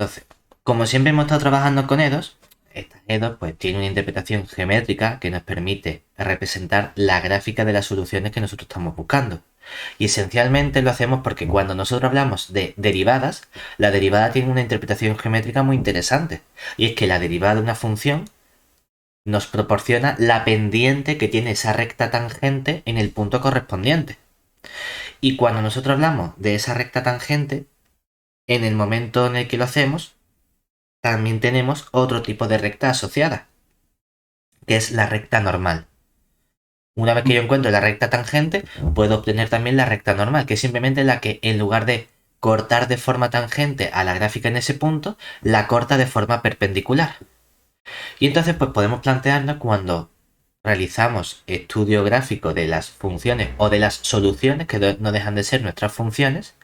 Entonces, como siempre hemos estado trabajando con EDOs, estas EDOs pues tienen una interpretación geométrica que nos permite representar la gráfica de las soluciones que nosotros estamos buscando. Y esencialmente lo hacemos porque cuando nosotros hablamos de derivadas, la derivada tiene una interpretación geométrica muy interesante. Y es que la derivada de una función nos proporciona la pendiente que tiene esa recta tangente en el punto correspondiente. Y cuando nosotros hablamos de esa recta tangente, en el momento en el que lo hacemos, también tenemos otro tipo de recta asociada, que es la recta normal. Una vez que yo encuentro la recta tangente, puedo obtener también la recta normal, que es simplemente la que en lugar de cortar de forma tangente a la gráfica en ese punto, la corta de forma perpendicular. Y entonces pues podemos plantearnos cuando realizamos estudio gráfico de las funciones o de las soluciones, que no dejan de ser nuestras funciones,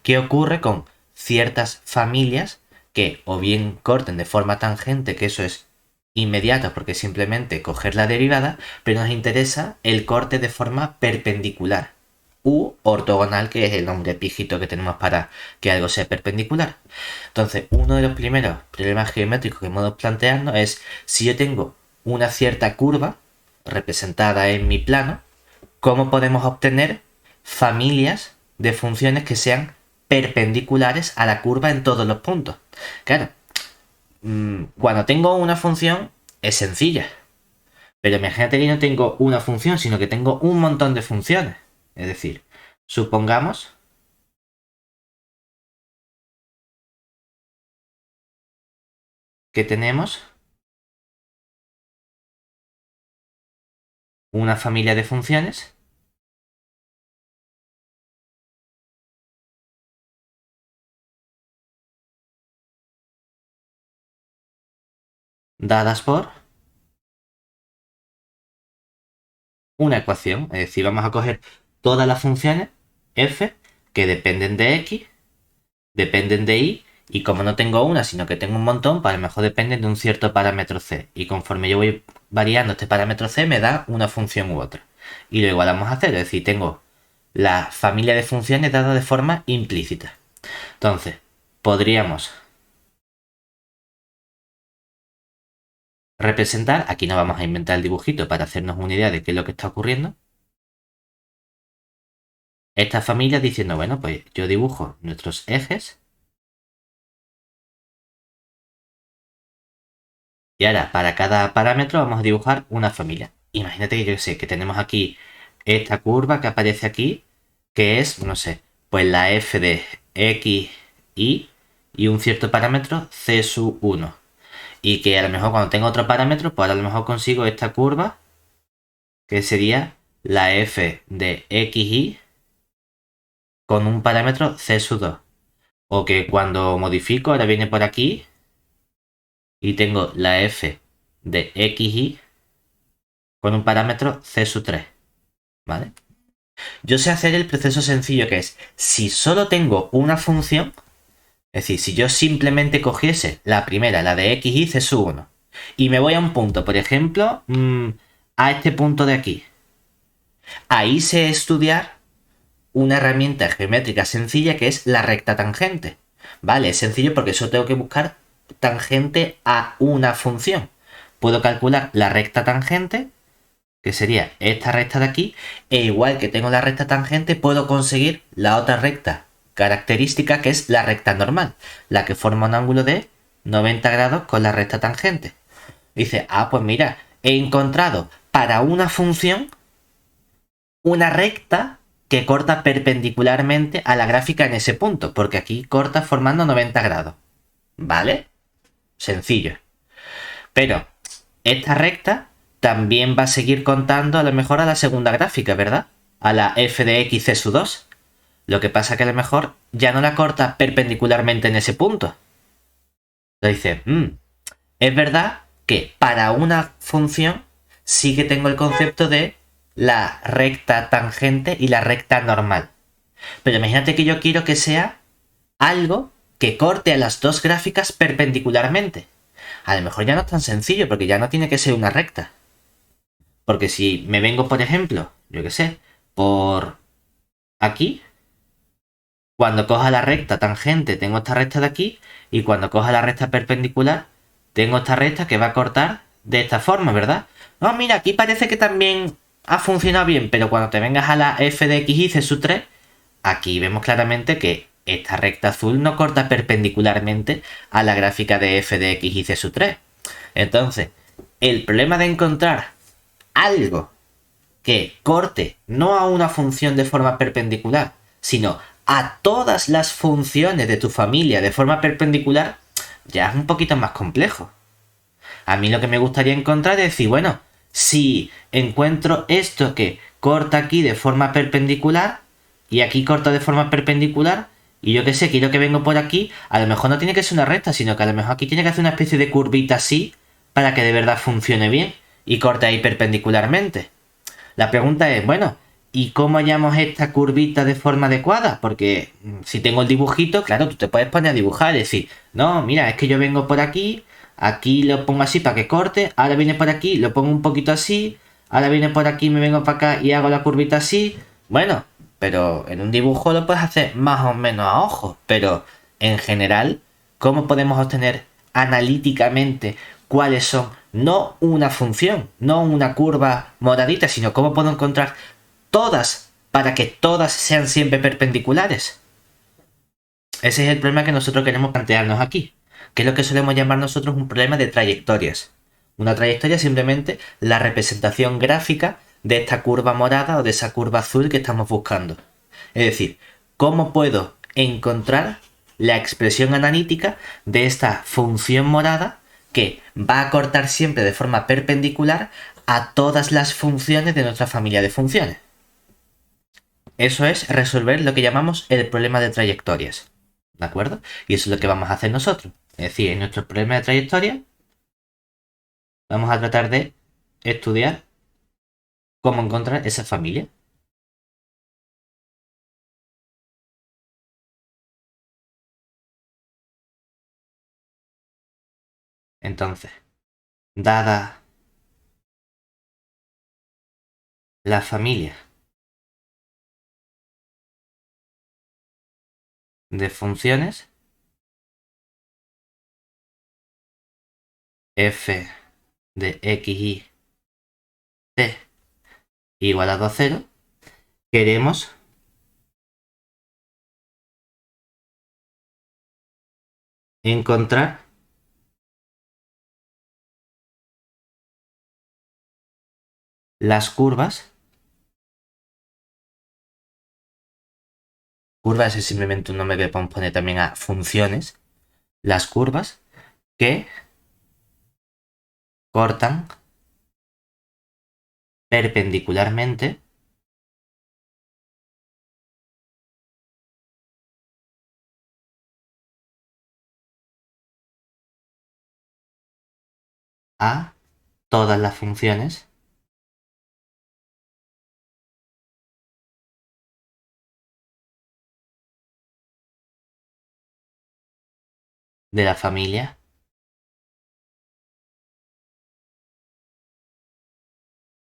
qué ocurre con ciertas familias que o bien corten de forma tangente, que eso es inmediato porque simplemente coger la derivada, pero nos interesa el corte de forma perpendicular u ortogonal, que es el nombre píjito que tenemos para que algo sea perpendicular. Entonces, uno de los primeros problemas geométricos que podemos plantearnos es si yo tengo una cierta curva representada en mi plano, ¿cómo podemos obtener familias de funciones que sean perpendiculares a la curva en todos los puntos? Claro, cuando tengo una función es sencilla, pero imagínate que no tengo una función, sino que tengo un montón de funciones. Es decir, supongamos que tenemos una familia de funciones dadas por una ecuación. Es decir, vamos a coger todas las funciones f que dependen de x, dependen de y, y como no tengo una, sino que tengo un montón, pues a lo mejor dependen de un cierto parámetro c. Y conforme yo voy variando este parámetro c, me da una función u otra. Y lo igual vamos a hacer, es decir, tengo la familia de funciones dada de forma implícita. Entonces, podríamos representar, aquí no vamos a inventar el dibujito para hacernos una idea de qué es lo que está ocurriendo, esta familia diciendo, bueno, pues yo dibujo nuestros ejes y ahora para cada parámetro vamos a dibujar una familia. Imagínate que yo sé que tenemos aquí esta curva que aparece aquí, que es, no sé, pues la f de x, y un cierto parámetro c sub 1. Y que a lo mejor cuando tengo otro parámetro, pues a lo mejor consigo esta curva, que sería la f de xy con un parámetro c sub 2. O que cuando modifico, ahora viene por aquí y tengo la f de xy con un parámetro c sub 3. ¿Vale? Yo sé hacer el proceso sencillo que es, si solo tengo una función, es decir, si yo simplemente cogiese la primera, la de x y c sub 1, y me voy a un punto, por ejemplo, a este punto de aquí, ahí sé estudiar una herramienta geométrica sencilla que es la recta tangente. Vale, es sencillo porque solo tengo que buscar tangente a una función. Puedo calcular la recta tangente, que sería esta recta de aquí, e igual que tengo la recta tangente, puedo conseguir la otra recta característica, que es la recta normal, la que forma un ángulo de 90 grados con la recta tangente. Dice, pues mira, he encontrado para una función una recta que corta perpendicularmente a la gráfica en ese punto, porque aquí corta formando 90 grados. ¿Vale? Sencillo. Pero esta recta también va a seguir contando a lo mejor a la segunda gráfica, ¿verdad? A la f de x c sub 2. Lo que pasa que a lo mejor ya no la corta perpendicularmente en ese punto. Entonces dice, es verdad que para una función sí que tengo el concepto de la recta tangente y la recta normal. Pero imagínate que yo quiero que sea algo que corte a las dos gráficas perpendicularmente. A lo mejor ya no es tan sencillo porque ya no tiene que ser una recta. Porque si me vengo, por ejemplo, yo qué sé, por aquí, Cuando coja la recta tangente tengo esta recta de aquí y cuando coja la recta perpendicular tengo esta recta que va a cortar de esta forma, ¿verdad? No, mira, aquí parece que también ha funcionado bien, pero cuando te vengas a la f de x y c sub 3, aquí vemos claramente que esta recta azul no corta perpendicularmente a la gráfica de f de x y c sub 3. Entonces, el problema de encontrar algo que corte no a una función de forma perpendicular, sino a todas las funciones de tu familia de forma perpendicular, ya es un poquito más complejo. A mí lo que me gustaría encontrar es decir, bueno, si encuentro esto que corta aquí de forma perpendicular y aquí corta de forma perpendicular, y yo qué sé, quiero que vengo por aquí, a lo mejor no tiene que ser una recta, sino que a lo mejor aquí tiene que hacer una especie de curvita así para que de verdad funcione bien y corte ahí perpendicularmente. La pregunta es, bueno, ¿y cómo hallamos esta curvita de forma adecuada? Porque si tengo el dibujito, claro, tú te puedes poner a dibujar y decir, no, mira, es que yo vengo por aquí, aquí lo pongo así para que corte, ahora viene por aquí, lo pongo un poquito así, ahora viene por aquí, me vengo para acá y hago la curvita así. Bueno, pero en un dibujo lo puedes hacer más o menos a ojo, pero en general, ¿cómo podemos obtener analíticamente cuáles son no una función, no una curva moradita, sino cómo puedo encontrar todas para que todas sean siempre perpendiculares? Ese es el problema que nosotros queremos plantearnos aquí, que es lo que solemos llamar nosotros un problema de trayectorias. Una trayectoria es simplemente la representación gráfica de esta curva morada o de esa curva azul que estamos buscando. Es decir, ¿cómo puedo encontrar la expresión analítica de esta función morada que va a cortar siempre de forma perpendicular a todas las funciones de nuestra familia de funciones? Eso es resolver lo que llamamos el problema de trayectorias. ¿De acuerdo? Y eso es lo que vamos a hacer nosotros. Es decir, en nuestro problema de trayectoria vamos a tratar de estudiar cómo encontrar esa familia. Entonces, dada la familia de funciones f de x y c igualado a 0, queremos encontrar las curvas. Curvas es simplemente un nombre que podemos poner también a funciones. Las curvas que cortan perpendicularmente a todas las funciones de la familia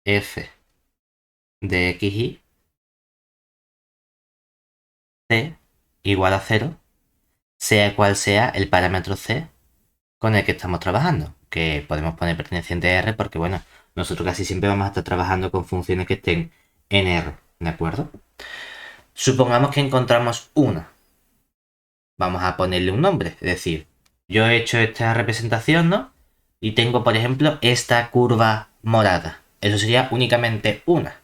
f de x y c igual a 0, sea cual sea el parámetro c con el que estamos trabajando, que podemos poner perteneciente a R porque, bueno, nosotros casi siempre vamos a estar trabajando con funciones que estén en R, ¿de acuerdo? Supongamos que encontramos una. Vamos a ponerle un nombre, es decir, yo he hecho esta representación, ¿no? Y tengo, por ejemplo, esta curva morada. Eso sería únicamente una.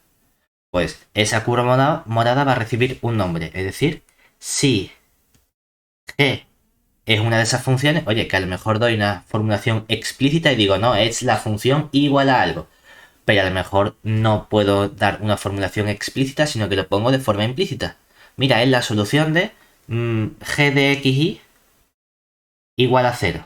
Pues esa curva morada va a recibir un nombre, es decir, si G es una de esas funciones, oye, que a lo mejor doy una formulación explícita y digo, no, es la función igual a algo. Pero a lo mejor no puedo dar una formulación explícita, sino que lo pongo de forma implícita. Mira, es la solución de g de x y igual a 0.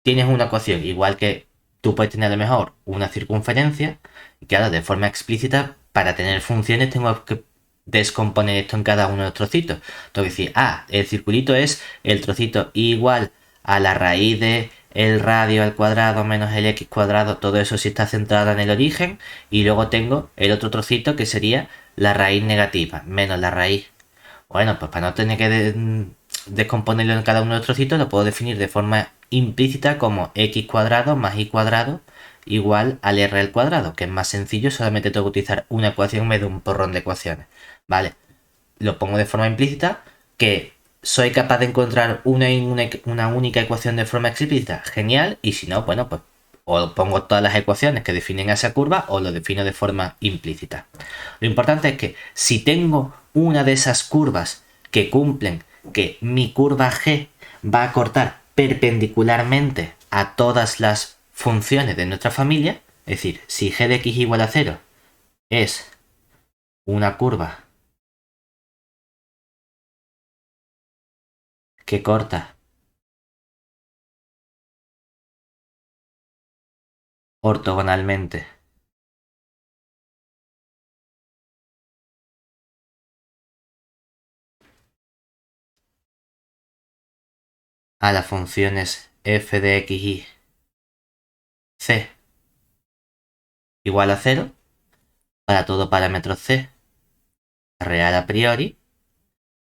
Tienes una ecuación, igual que tú puedes tener a lo mejor una circunferencia, y claro, de forma explícita, para tener funciones tengo que descomponer esto en cada uno de los trocitos. Tengo que decir, el circulito es el trocito igual a la raíz de el radio al cuadrado menos el x cuadrado, todo eso sí está centrado en el origen, y luego tengo el otro trocito que sería la raíz negativa menos la raíz. Bueno, pues para no tener que descomponerlo en cada uno de los trocitos, lo puedo definir de forma implícita como x cuadrado más y cuadrado igual al r al cuadrado, que es más sencillo, solamente tengo que utilizar una ecuación en vez de un porrón de ecuaciones. Vale, lo pongo de forma implícita, que soy capaz de encontrar una única ecuación de forma explícita, genial, y si no, bueno, pues o pongo todas las ecuaciones que definen esa curva o lo defino de forma implícita. Lo importante es que si tengo una de esas curvas que cumplen que mi curva g va a cortar perpendicularmente a todas las funciones de nuestra familia, es decir, si g de x igual a 0 es una curva que corta ortogonalmente a las funciones f de x y c igual a 0 para todo parámetro c real a priori,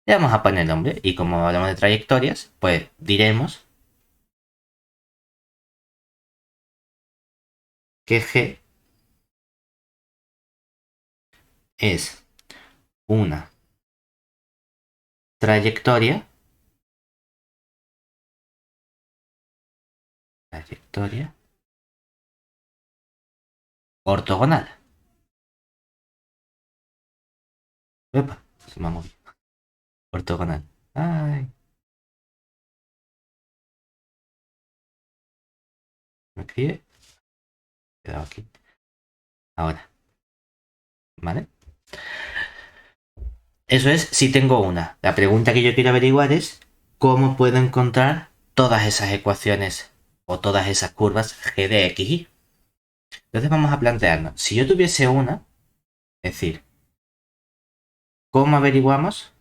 le vamos a poner nombre, y como hablamos de trayectorias, pues diremos que g es una trayectoria ortogonal. Epa, se me ha movido. Ortogonal. Ay, me escribe. Quedado aquí. Ahora. ¿Vale? Eso es si tengo una. La pregunta que yo quiero averiguar es cómo puedo encontrar todas esas ecuaciones o todas esas curvas g de x y. Entonces vamos a plantearnos, si yo tuviese una, es decir, ¿cómo averiguamos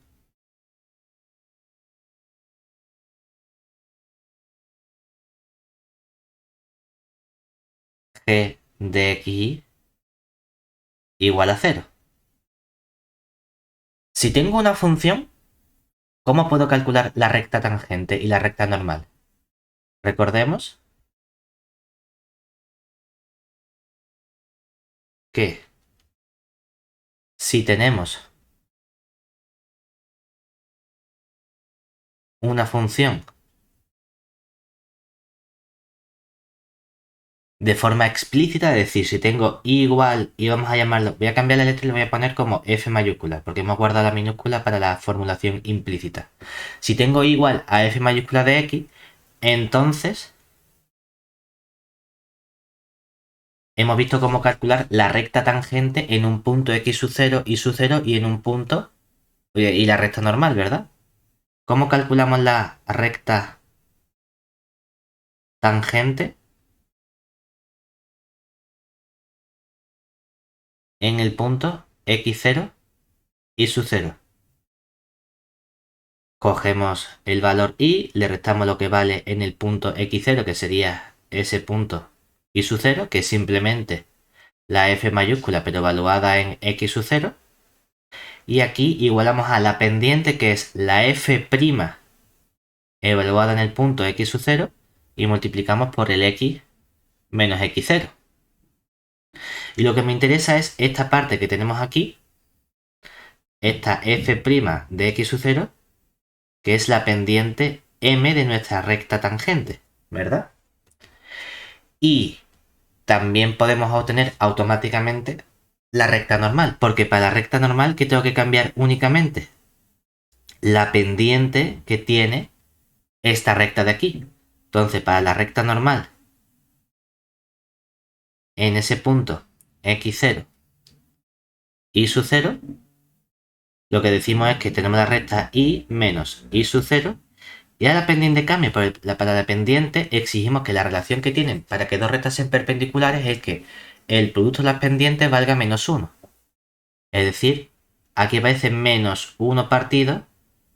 g de x y igual a 0? Si tengo una función, ¿cómo puedo calcular la recta tangente y la recta normal? Recordemos que si tenemos una función de forma explícita, es decir, si tengo i igual, y vamos a llamarlo, voy a cambiar la letra y lo voy a poner como f mayúscula, porque hemos guardado la minúscula para la formulación implícita. Si tengo i igual a f mayúscula de x, entonces hemos visto cómo calcular la recta tangente en un punto x sub 0, y sub 0 y en un punto, y la recta normal, ¿verdad? ¿Cómo calculamos la recta tangente en el punto x0 y sub 0? Cogemos el valor y le restamos lo que vale en el punto x0, que sería ese punto y sub 0, que es simplemente la f mayúscula pero evaluada en x sub 0. Y aquí igualamos a la pendiente, que es la f' evaluada en el punto x sub 0, y multiplicamos por el x menos x0. Y lo que me interesa es esta parte que tenemos aquí, esta f' de x sub 0, que es la pendiente m de nuestra recta tangente, ¿verdad? Y también podemos obtener automáticamente la recta normal, porque para la recta normal, ¿qué tengo que cambiar únicamente? La pendiente que tiene esta recta de aquí. Entonces, para la recta normal, en ese punto x0 y sub 0, lo que decimos es que tenemos la recta y menos y sub 0, y a la pendiente cambia. Para la pendiente exigimos que la relación que tienen para que dos rectas sean perpendiculares es que el producto de las pendientes valga menos 1. Es decir, aquí aparece menos 1 partido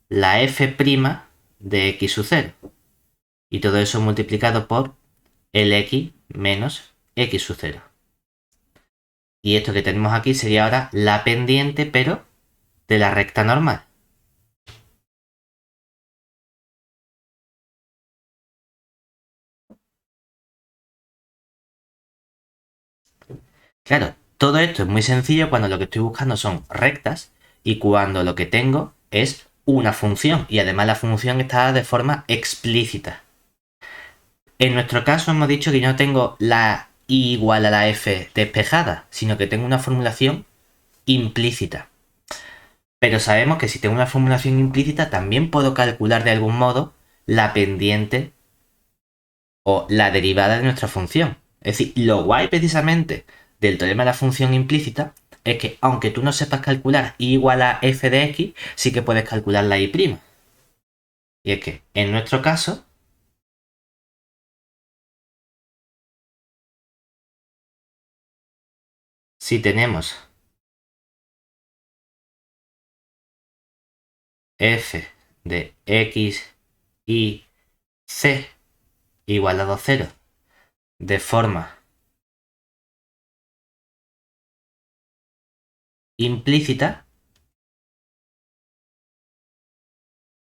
la f' de x sub 0. Y todo eso multiplicado por el x menos x sub 0. Y esto que tenemos aquí sería ahora la pendiente, pero de la recta normal. Claro, todo esto es muy sencillo cuando lo que estoy buscando son rectas y cuando lo que tengo es una función y además la función está de forma explícita. En nuestro caso hemos dicho que yo no tengo la y igual a la f despejada, sino que tengo una formulación implícita. Pero sabemos que si tengo una formulación implícita también puedo calcular de algún modo la pendiente o la derivada de nuestra función. Es decir, lo guay precisamente del teorema de la función implícita es que aunque tú no sepas calcular y igual a f de x, sí que puedes calcular la y'. Y es que en nuestro caso, si tenemos f de x y c igual a 2, 0 de forma implícita,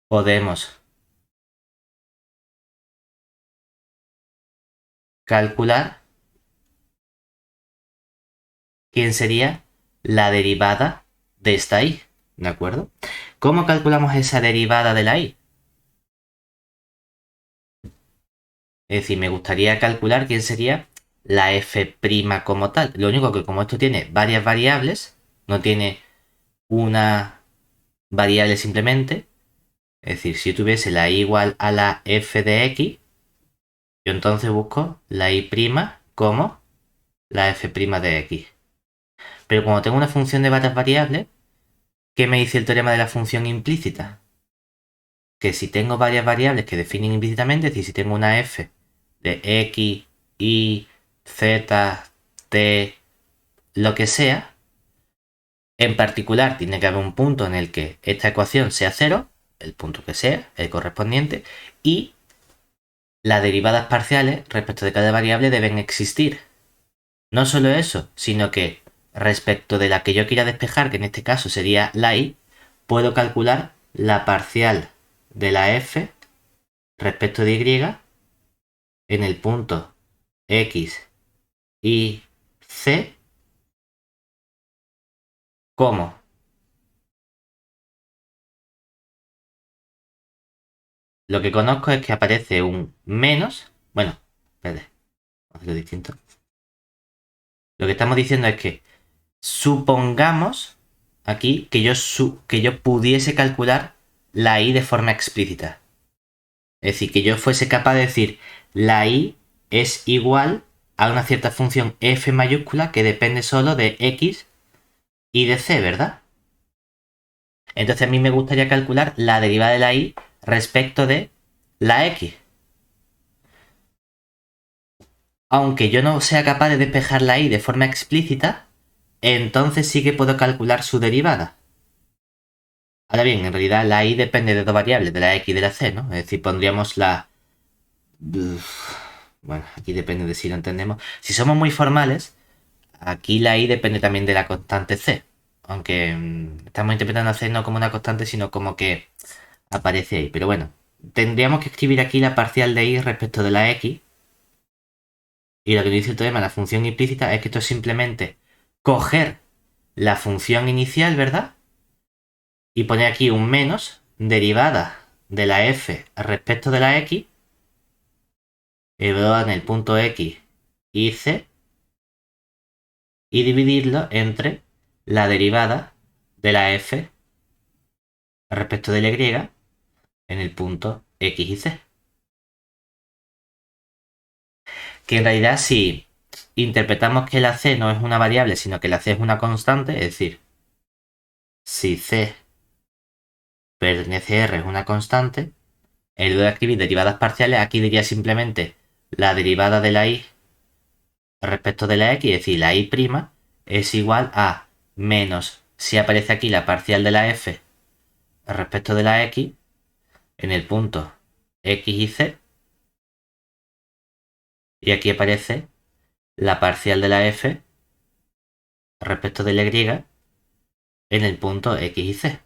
podemos calcular quién sería la derivada de esta y. ¿De acuerdo? ¿Cómo calculamos esa derivada de la y? Es decir, me gustaría calcular quién sería la f' como tal. Lo único que como esto tiene varias variables, no tiene una variable simplemente. Es decir, si yo tuviese la y igual a la f de x, yo entonces busco la y' como la f' de x. Pero como tengo una función de varias variables, ¿qué me dice el teorema de la función implícita? Que si tengo varias variables que definen implícitamente, es decir, si tengo una f de x, y, z, t, lo que sea, en particular tiene que haber un punto en el que esta ecuación sea cero, el punto que sea, el correspondiente, y las derivadas parciales respecto de cada variable deben existir. No solo eso, sino que respecto de la que yo quiera despejar, que en este caso sería la y, puedo calcular la parcial de la f respecto de y en el punto x, y, c como lo que conozco es que aparece un menos. Bueno, espérate, vamos a hacerlo distinto. Lo que estamos diciendo es que supongamos aquí que yo pudiese calcular la y de forma explícita. Es decir, que yo fuese capaz de decir la y es igual a una cierta función f mayúscula que depende solo de x y de c, ¿verdad? Entonces a mí me gustaría calcular la derivada de la y respecto de la x. Aunque yo no sea capaz de despejar la y de forma explícita, entonces sí que puedo calcular su derivada. Ahora bien, en realidad la y depende de dos variables, de la x y de la c, ¿no? Es decir, pondríamos la... Bueno, aquí depende de si lo entendemos. Si somos muy formales, aquí la y depende también de la constante c. Aunque estamos interpretando a c no como una constante, sino como que aparece ahí. Pero bueno, tendríamos que escribir aquí la parcial de y respecto de la x. Y lo que dice el teorema, la función implícita, es que esto es simplemente coger la función inicial, ¿verdad? Y poner aquí un menos derivada de la f respecto de la x, evaluada en el punto x y c, y dividirlo entre la derivada de la f respecto de la y en el punto x y c. Que en realidad si interpretamos que la c no es una variable, sino que la c es una constante, es decir, si c pertenece a R es una constante, en lugar de escribir derivadas parciales, aquí diría simplemente la derivada de la y respecto de la x, es decir, la y' es igual a menos, si aparece aquí la parcial de la f respecto de la x, en el punto x y c, Y aquí aparece la parcial de la f respecto de la y en el punto x y c.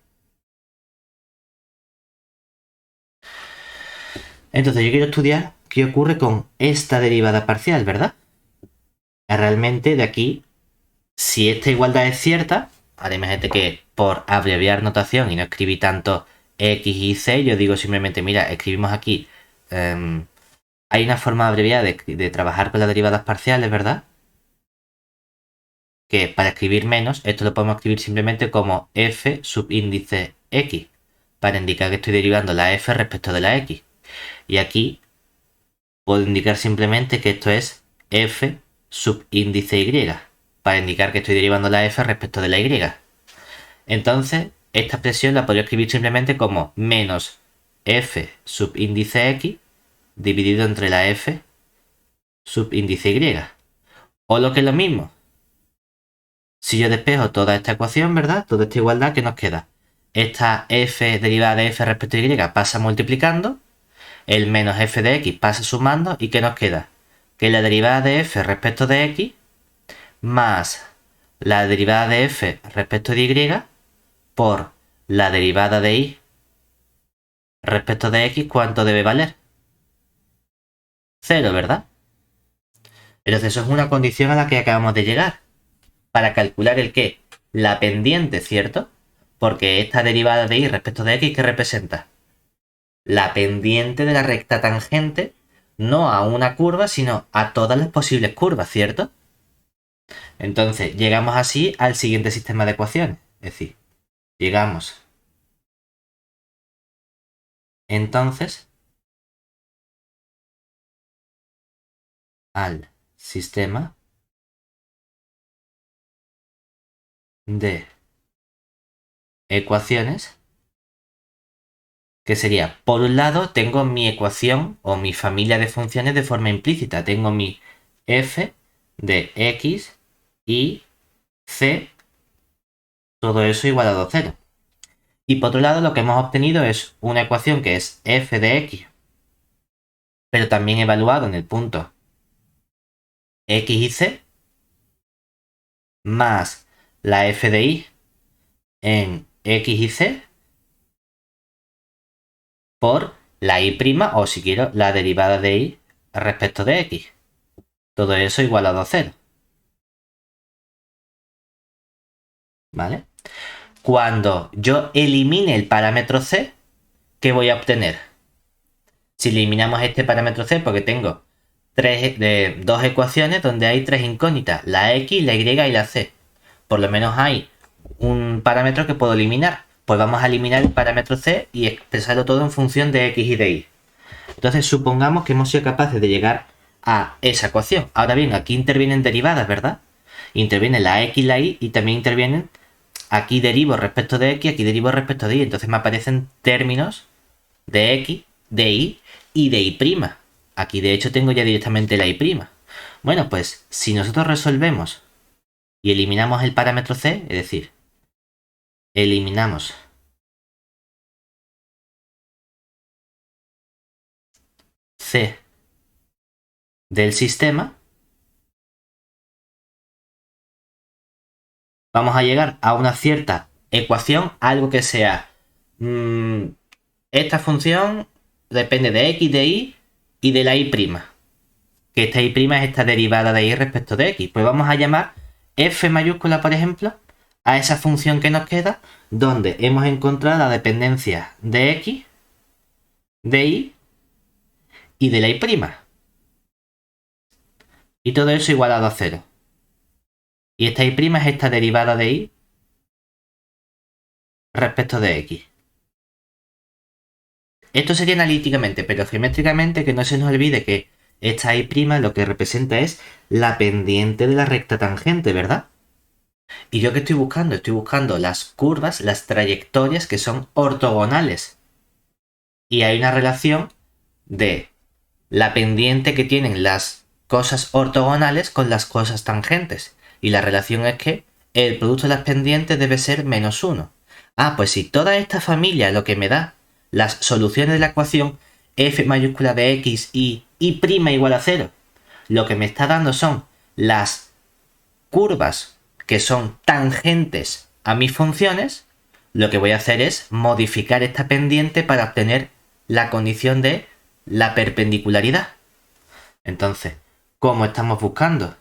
Entonces yo quiero estudiar qué ocurre con esta derivada parcial, ¿verdad? Realmente de aquí, si esta igualdad es cierta, ahora imagínate que por abreviar notación y no escribir tanto x y c, yo digo simplemente, mira, escribimos aquí, hay una forma abreviada de trabajar con las derivadas parciales, ¿verdad? Que para escribir menos, esto lo podemos escribir simplemente como f subíndice x, para indicar que estoy derivando la f respecto de la x. Y aquí puedo indicar simplemente que esto es f subíndice y, para indicar que estoy derivando la f respecto de la y. Entonces, esta expresión la podría escribir simplemente como menos f subíndice x dividido entre la f subíndice y. O lo que es lo mismo, si yo despejo toda esta ecuación, ¿verdad? Toda esta igualdad, ¿qué nos queda? Esta f derivada de f respecto de y pasa multiplicando, el menos f de x pasa sumando, ¿y qué nos queda? Que la derivada de f respecto de x más la derivada de f respecto de y por la derivada de y respecto de x, ¿cuánto debe valer? 0, ¿verdad? Entonces eso es una condición a la que acabamos de llegar. Para calcular el qué, la pendiente, ¿cierto? Porque esta derivada de y respecto de x, ¿qué representa? La pendiente de la recta tangente, no a una curva, sino a todas las posibles curvas, ¿cierto? Entonces, llegamos así al siguiente sistema de ecuaciones. Es decir, llegamos entonces al sistema de ecuaciones que sería, por un lado, tengo mi ecuación o mi familia de funciones de forma implícita. Tengo mi f de x, y, c, todo eso igualado a 0. Y por otro lado, lo que hemos obtenido es una ecuación que es f de x, pero también evaluado en el punto x y c, más la f de y en x y c, por la y', o si quiero, la derivada de y respecto de x. Todo eso igualado a 0. ¿Vale? Cuando yo elimine el parámetro c, ¿qué voy a obtener? Si eliminamos este parámetro c, porque tengo dos ecuaciones donde hay tres incógnitas, la x, la y y la c. Por lo menos hay un parámetro que puedo eliminar. Pues vamos a eliminar el parámetro c y expresarlo todo en función de x y de y. Entonces supongamos que hemos sido capaces de llegar a esa ecuación. Ahora bien, aquí intervienen derivadas, ¿verdad? Interviene la x y la y, y también intervienen, aquí derivo respecto de x, aquí derivo respecto de y. Entonces me aparecen términos de x, de y y de y'. Aquí de hecho tengo ya directamente la y'. Bueno, pues si nosotros resolvemos y eliminamos el parámetro c, es decir, eliminamos c del sistema, vamos a llegar a una cierta ecuación, algo que sea esta función depende de x, de y y de la y'. Que esta y' es esta derivada de y respecto de x. Pues vamos a llamar f mayúscula, por ejemplo, a esa función que nos queda, donde hemos encontrado la dependencia de x, de y de la y'. Y todo eso igualado a 0. Y esta y' es esta derivada de y respecto de x. Esto sería analíticamente, pero geométricamente que no se nos olvide que esta y' lo que representa es la pendiente de la recta tangente, ¿verdad? ¿Y yo qué estoy buscando? Estoy buscando las curvas, las trayectorias que son ortogonales. Y hay una relación de la pendiente que tienen las cosas ortogonales con las cosas tangentes. Y la relación es que el producto de las pendientes debe ser menos 1. Ah, pues si toda esta familia lo que me da las soluciones de la ecuación f mayúscula de x y y' igual a 0, lo que me está dando son las curvas que son tangentes a mis funciones. Lo que voy a hacer es modificar esta pendiente para obtener la condición de la perpendicularidad. Entonces, ¿cómo estamos buscando?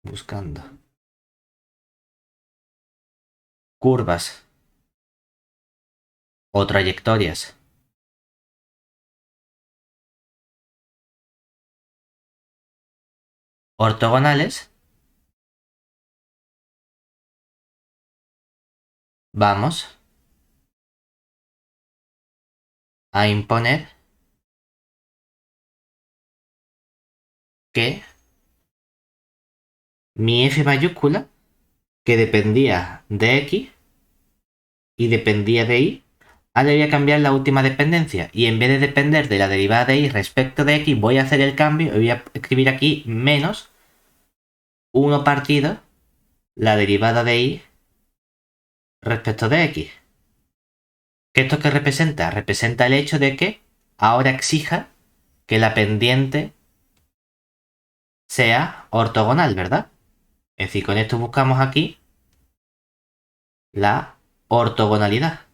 Buscando curvas o trayectorias ortogonales, vamos a imponer que mi f mayúscula, que dependía de x y dependía de y, ahora voy a cambiar la última dependencia y en vez de depender de la derivada de y respecto de x, voy a hacer el cambio y voy a escribir aquí menos 1 partido la derivada de y respecto de x. ¿Qué esto qué representa? Representa el hecho de que ahora exija que la pendiente sea ortogonal, ¿verdad? Es decir, con esto buscamos aquí la ortogonalidad.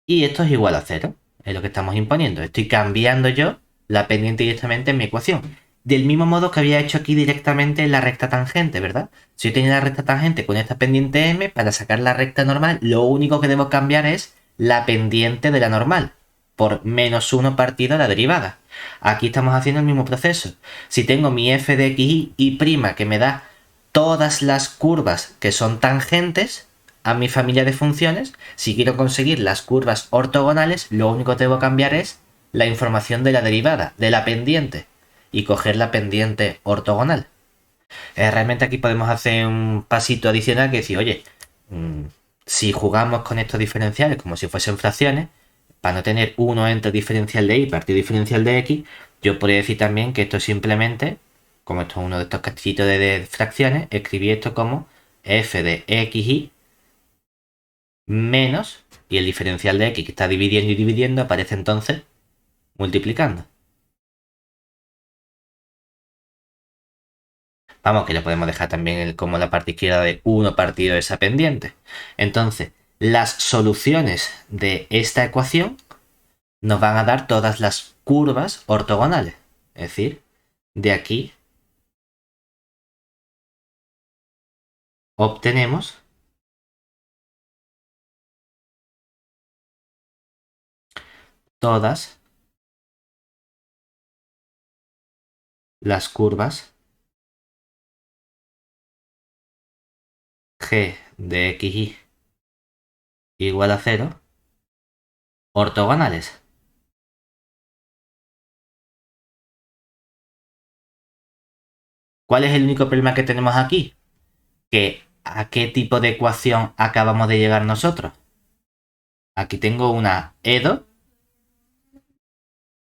Y esto es igual a 0, es lo que estamos imponiendo. Estoy cambiando yo la pendiente directamente en mi ecuación. Del mismo modo que había hecho aquí directamente en la recta tangente, ¿verdad? Si yo tenía la recta tangente con esta pendiente m, para sacar la recta normal, lo único que debo cambiar es la pendiente de la normal, por menos 1 partido la derivada. Aquí estamos haciendo el mismo proceso. Si tengo mi f de x y prima que me da todas las curvas que son tangentes a mi familia de funciones, si quiero conseguir las curvas ortogonales, lo único que debo cambiar es la información de la derivada, de la pendiente, y coger la pendiente ortogonal. Realmente aquí podemos hacer un pasito adicional que decir, oye, si jugamos con estos diferenciales como si fuesen fracciones, para no tener 1 entre diferencial de y partido diferencial de x, yo podría decir también que esto es simplemente, como esto es uno de estos castillitos de fracciones, escribí esto como f de xy menos, y el diferencial de x que está dividiendo y dividiendo aparece entonces multiplicando. Vamos, que le podemos dejar también como la parte izquierda de 1 partido de esa pendiente. Entonces, las soluciones de esta ecuación nos van a dar todas las curvas ortogonales. Es decir, de aquí obtenemos todas las curvas g de xy igual a 0 ortogonales. ¿Cuál es el único problema que tenemos aquí? Que ¿a qué tipo de ecuación acabamos de llegar nosotros? Aquí tengo una EDO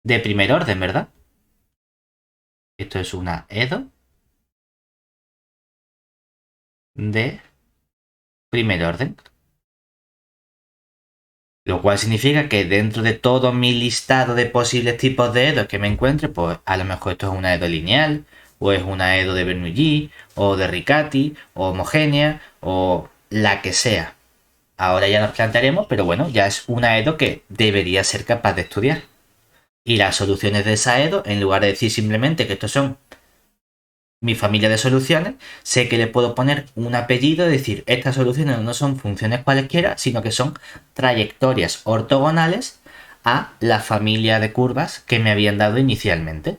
de primer orden, ¿verdad? Esto es una EDO de primer orden. Lo cual significa que dentro de todo mi listado de posibles tipos de EDO que me encuentre, pues a lo mejor esto es una EDO lineal, o es una EDO de Bernoulli, o de Riccati, o homogénea, o la que sea. Ahora ya nos plantearemos, pero bueno, ya es una EDO que debería ser capaz de estudiar. Y las soluciones de esa EDO, en lugar de decir simplemente que estos son mi familia de soluciones, sé que le puedo poner un apellido y decir, estas soluciones no son funciones cualesquiera, sino que son trayectorias ortogonales a la familia de curvas que me habían dado inicialmente.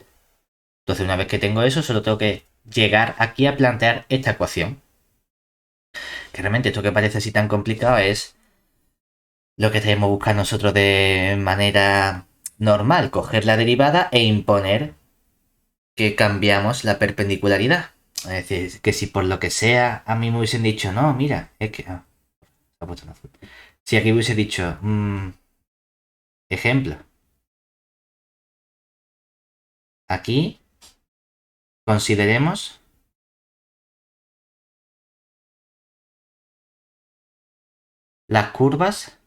Entonces, una vez que tengo eso, solo tengo que llegar aquí a plantear esta ecuación. Que realmente esto que parece así tan complicado es lo que tenemos que buscar nosotros de manera normal, coger la derivada e imponer que cambiamos la perpendicularidad. Es decir, que si por lo que sea a mí me hubiesen dicho, no, mira, es que... se ha puesto en azul. Si aquí hubiese dicho, ejemplo, aquí consideremos las curvas.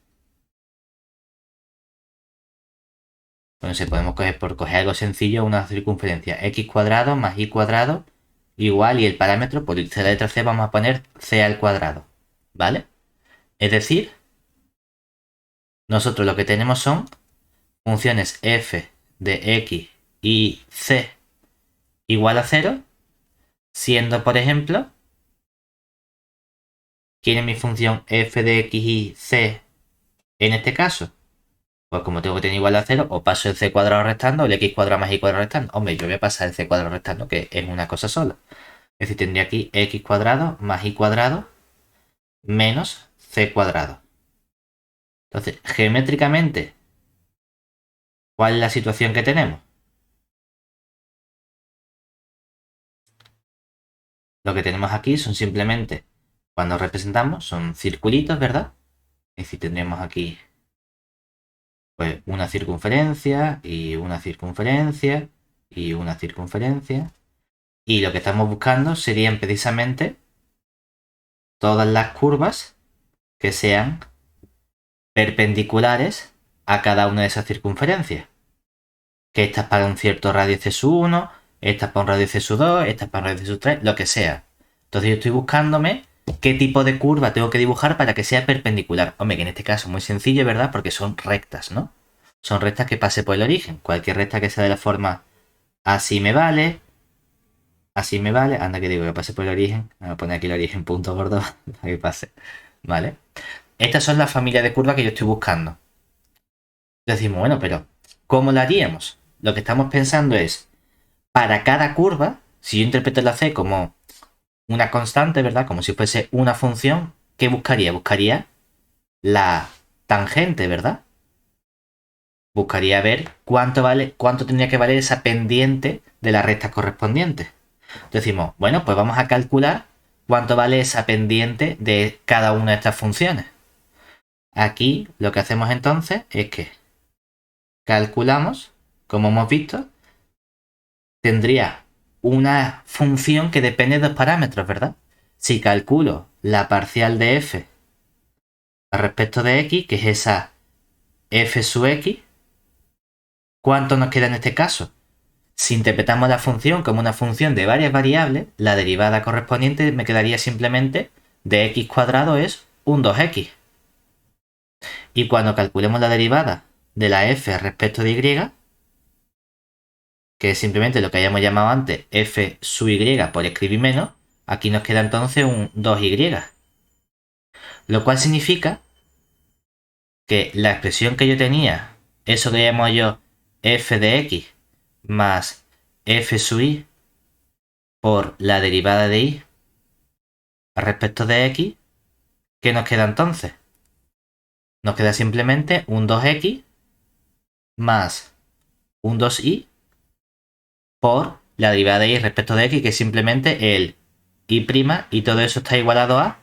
Bueno, si podemos coger por coger algo sencillo, una circunferencia x cuadrado más y cuadrado igual, y el parámetro, por irse la letra c, vamos a poner c al cuadrado, ¿vale? Es decir, nosotros lo que tenemos son funciones f de x y c igual a 0, siendo, por ejemplo, ¿quién es mi función f de x y c en este caso? Pues como tengo que tener igual a 0, o paso el c cuadrado restando o el x cuadrado más y cuadrado restando. Hombre, yo voy a pasar el c cuadrado restando, que es una cosa sola. Es decir, tendría aquí x cuadrado más y cuadrado menos c cuadrado. Entonces, geométricamente, ¿cuál es la situación que tenemos? Lo que tenemos aquí son simplemente, cuando representamos, son circulitos, ¿verdad? Es decir, tendríamos aquí pues una circunferencia y una circunferencia y una circunferencia. Y lo que estamos buscando serían precisamente todas las curvas que sean perpendiculares a cada una de esas circunferencias. Que esta es para un cierto radio c sub 1, esta es para un radio c sub 2, esta es para un radio c sub 3, lo que sea. Entonces yo estoy buscándome qué tipo de curva tengo que dibujar para que sea perpendicular. Hombre, que en este caso es muy sencillo, ¿verdad? Porque son rectas, ¿no? Son rectas que pase por el origen. Cualquier recta que sea de la forma así me vale. Así me vale. Anda que digo que pase por el origen. Voy a poner aquí el origen punto gordo para que pase. ¿Vale? Estas son las familias de curvas que yo estoy buscando. Decimos, bueno, pero ¿cómo la haríamos? Lo que estamos pensando es, para cada curva, si yo interpreto la c como una constante, ¿verdad? Como si fuese una función, ¿qué buscaría? Buscaría la tangente, ¿verdad? Buscaría ver cuánto vale, cuánto tendría que valer esa pendiente de la recta correspondiente. Decimos, bueno, pues vamos a calcular cuánto vale esa pendiente de cada una de estas funciones. Aquí lo que hacemos entonces es que calculamos, como hemos visto, tendría una función que depende de dos parámetros, ¿verdad? Si calculo la parcial de f respecto de x, que es esa f sub x, ¿cuánto nos queda en este caso? Si interpretamos la función como una función de varias variables, la derivada correspondiente me quedaría simplemente de x cuadrado es un 2x. Y cuando calculemos la derivada de la f respecto de y, que es simplemente lo que hayamos llamado antes f sub y por escribir menos, aquí nos queda entonces un 2y. Lo cual significa que la expresión que yo tenía, eso que llamo yo f de x más f sub y por la derivada de y respecto de x, ¿qué nos queda entonces? Nos queda simplemente un 2x más un 2y por la derivada de y respecto de x, que es simplemente el y', y todo eso está igualado a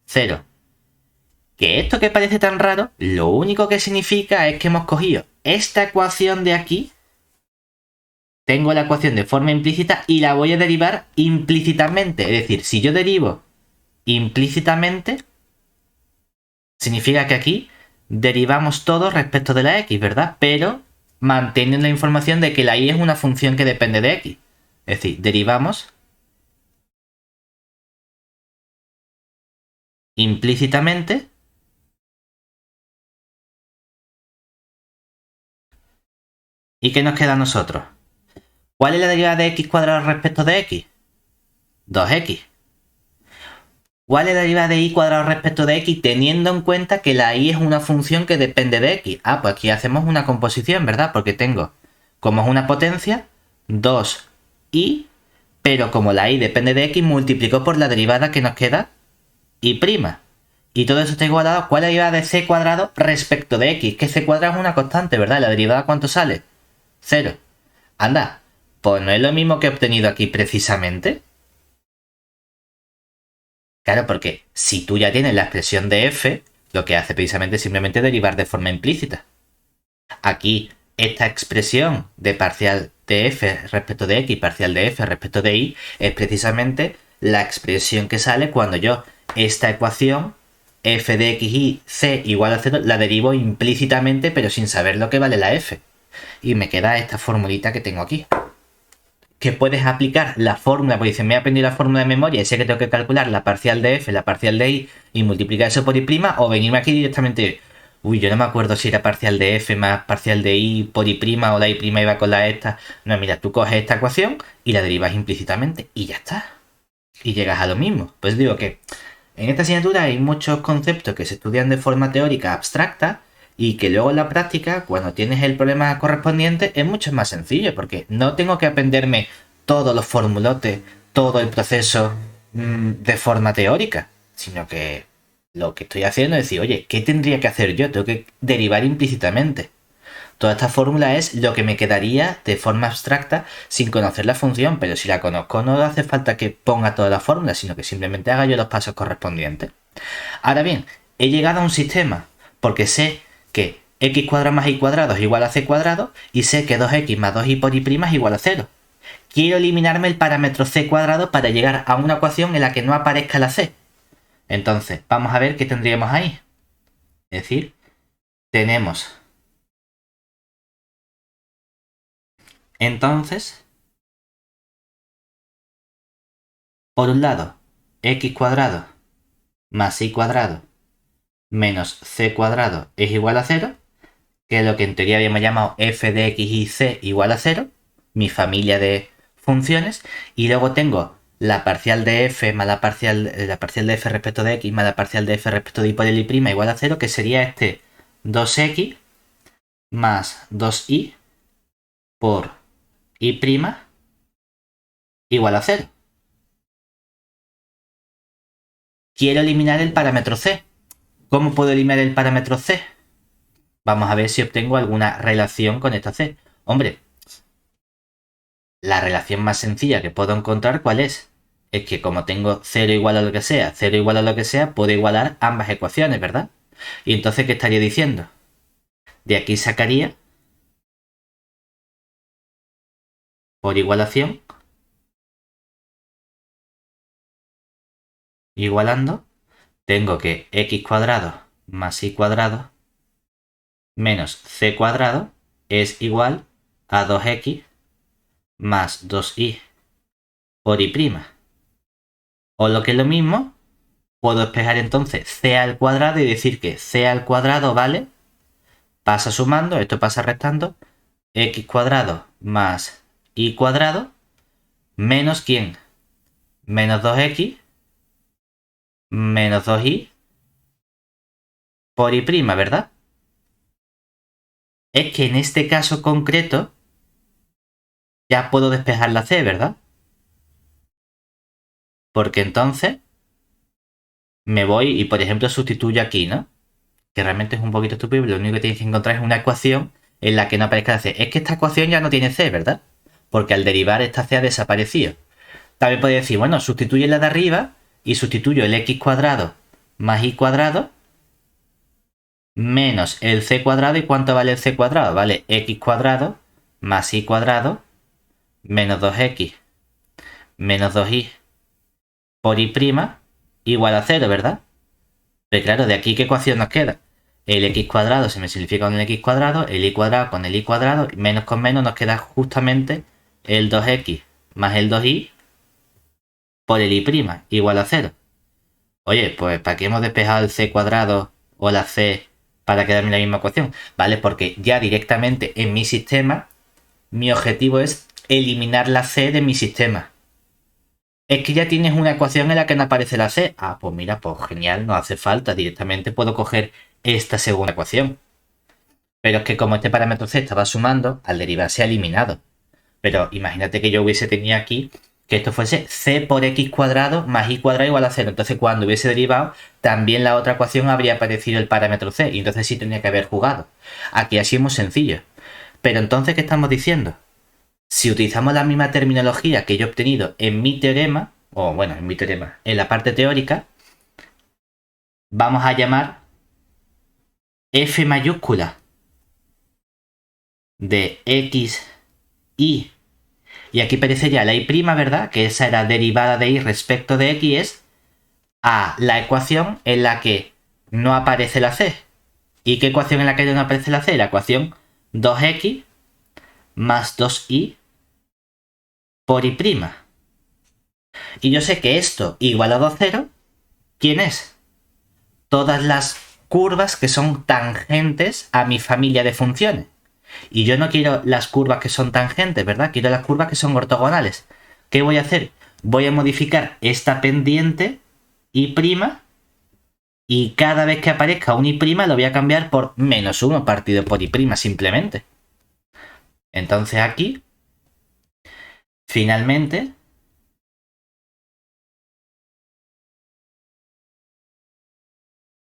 0. Que esto que parece tan raro, lo único que significa es que hemos cogido esta ecuación de aquí, tengo la ecuación de forma implícita y la voy a derivar implícitamente. Es decir, si yo derivo implícitamente, significa que aquí derivamos todo respecto de la x, ¿verdad? Pero manteniendo la información de que la y es una función que depende de x. Es decir, derivamos implícitamente ¿y qué nos queda a nosotros? ¿Cuál es la derivada de x cuadrado respecto de x? 2x. ¿Cuál es la derivada de y cuadrado respecto de x teniendo en cuenta que la y es una función que depende de x? Ah, pues aquí hacemos una composición, ¿verdad? Porque tengo, como es una potencia, 2y, pero como la y depende de x, multiplicó por la derivada que nos queda y'. Y todo eso está igualado a cuál es la derivada de c cuadrado respecto de x, que c cuadrado es una constante, ¿verdad? ¿La derivada cuánto sale? 0. Anda, pues no es lo mismo que he obtenido aquí precisamente. Claro, porque si tú ya tienes la expresión de f, lo que hace precisamente es simplemente derivar de forma implícita. Aquí, esta expresión de parcial de f respecto de x, parcial de f respecto de y, es precisamente la expresión que sale cuando yo esta ecuación f de x y c igual a 0 la derivo implícitamente, pero sin saber lo que vale la f. Y me queda esta formulita que tengo aquí. Que puedes aplicar la fórmula, porque dice, me he aprendido la fórmula de memoria y sé que tengo que calcular la parcial de f, la parcial de y multiplicar eso por y', o venirme aquí directamente, uy, yo no me acuerdo si era parcial de f más parcial de y por y', o la y' iba con la esta. No, mira, tú coges esta ecuación y la derivas implícitamente y ya está. Y llegas a lo mismo. Pues digo que en esta asignatura hay muchos conceptos que se estudian de forma teórica abstracta y que luego en la práctica, cuando tienes el problema correspondiente, es mucho más sencillo, porque no tengo que aprenderme todos los formulotes, todo el proceso de forma teórica, sino que lo que estoy haciendo es decir, oye, ¿qué tendría que hacer yo? Tengo que derivar implícitamente. Toda esta fórmula es lo que me quedaría de forma abstracta sin conocer la función, pero si la conozco no hace falta que ponga toda la fórmula, sino que simplemente haga yo los pasos correspondientes. Ahora bien, he llegado a un sistema porque sé que x cuadrado más y cuadrado es igual a c cuadrado y sé que 2x más 2y por y' es igual a 0. Quiero eliminarme el parámetro c cuadrado para llegar a una ecuación en la que no aparezca la c. Entonces, vamos a ver qué tendríamos ahí. Es decir, tenemos... Entonces, por un lado, x cuadrado más y cuadrado menos c cuadrado es igual a 0, que es lo que en teoría habíamos llamado f de x y c igual a 0, mi familia de funciones, y luego tengo la parcial de f más la parcial de f respecto de x más la parcial de f respecto de y por el y' igual a 0, que sería este 2x más 2y por y' igual a 0. Quiero eliminar el parámetro c. ¿Cómo puedo eliminar el parámetro c? Vamos a ver si obtengo alguna relación con esta c. Hombre, la relación más sencilla que puedo encontrar, ¿cuál es? Es que como tengo 0 igual a lo que sea, 0 igual a lo que sea, puedo igualar ambas ecuaciones, ¿verdad? Y entonces, ¿qué estaría diciendo? De aquí sacaría, por igualación, igualando, tengo que x cuadrado más y cuadrado menos c cuadrado es igual a 2x más 2y por y'. O lo que es lo mismo, puedo despejar entonces c al cuadrado y decir que c al cuadrado vale, pasa sumando, esto pasa restando, x cuadrado más y cuadrado menos ¿quién? Menos 2x menos 2y por y', ¿verdad? Es que en este caso concreto ya puedo despejar la c, ¿verdad? Porque entonces me voy y, por ejemplo, sustituyo aquí, ¿no? Que realmente es un poquito estúpido, lo único que tienes que encontrar es una ecuación en la que no aparezca la c. Es que esta ecuación ya no tiene c, ¿verdad? Porque al derivar esta c ha desaparecido. También podría decir, bueno, sustituye la de arriba y sustituyo el x cuadrado más y cuadrado menos el c cuadrado. ¿Y cuánto vale el c cuadrado? Vale x cuadrado más y cuadrado menos 2x menos 2y por y' igual a 0, ¿verdad? Pero claro, de aquí ¿qué ecuación nos queda? El x cuadrado se me simplifica con el x cuadrado, el y cuadrado con el y cuadrado, menos con menos nos queda justamente el 2x más el 2y por el y' igual a 0. Oye, pues ¿para qué hemos despejado el c cuadrado o la c para quedarme en la misma ecuación? Vale, porque ya directamente en mi sistema mi objetivo es eliminar la c de mi sistema. Es que ya tienes una ecuación en la que no aparece la c. Ah, pues mira, pues genial, no hace falta. Directamente puedo coger esta segunda ecuación. Pero es que como este parámetro c estaba sumando, al derivar se ha eliminado. Pero imagínate que yo hubiese tenido aquí que esto fuese c por x cuadrado más y cuadrado igual a 0. Entonces cuando hubiese derivado, también la otra ecuación habría aparecido el parámetro c. Y entonces sí tenía que haber jugado. Aquí así es muy sencillo. Pero entonces, ¿qué estamos diciendo? Si utilizamos la misma terminología que yo he obtenido en mi teorema, o bueno, en mi teorema, en la parte teórica, vamos a llamar f mayúscula de x, y aquí aparecería la y', ¿verdad? Que esa era derivada de y respecto de x, es a la ecuación en la que no aparece la c. ¿Y qué ecuación en la caída no aparece la c? La ecuación 2x más 2y por y'. Y yo sé que esto igualado a 0, ¿quién es? Todas las curvas que son tangentes a mi familia de funciones. Y yo no quiero las curvas que son tangentes, ¿verdad? Quiero las curvas que son ortogonales. ¿Qué voy a hacer? Voy a modificar esta pendiente y' y cada vez que aparezca un y' lo voy a cambiar por -1 partido por y' simplemente. Entonces aquí, finalmente,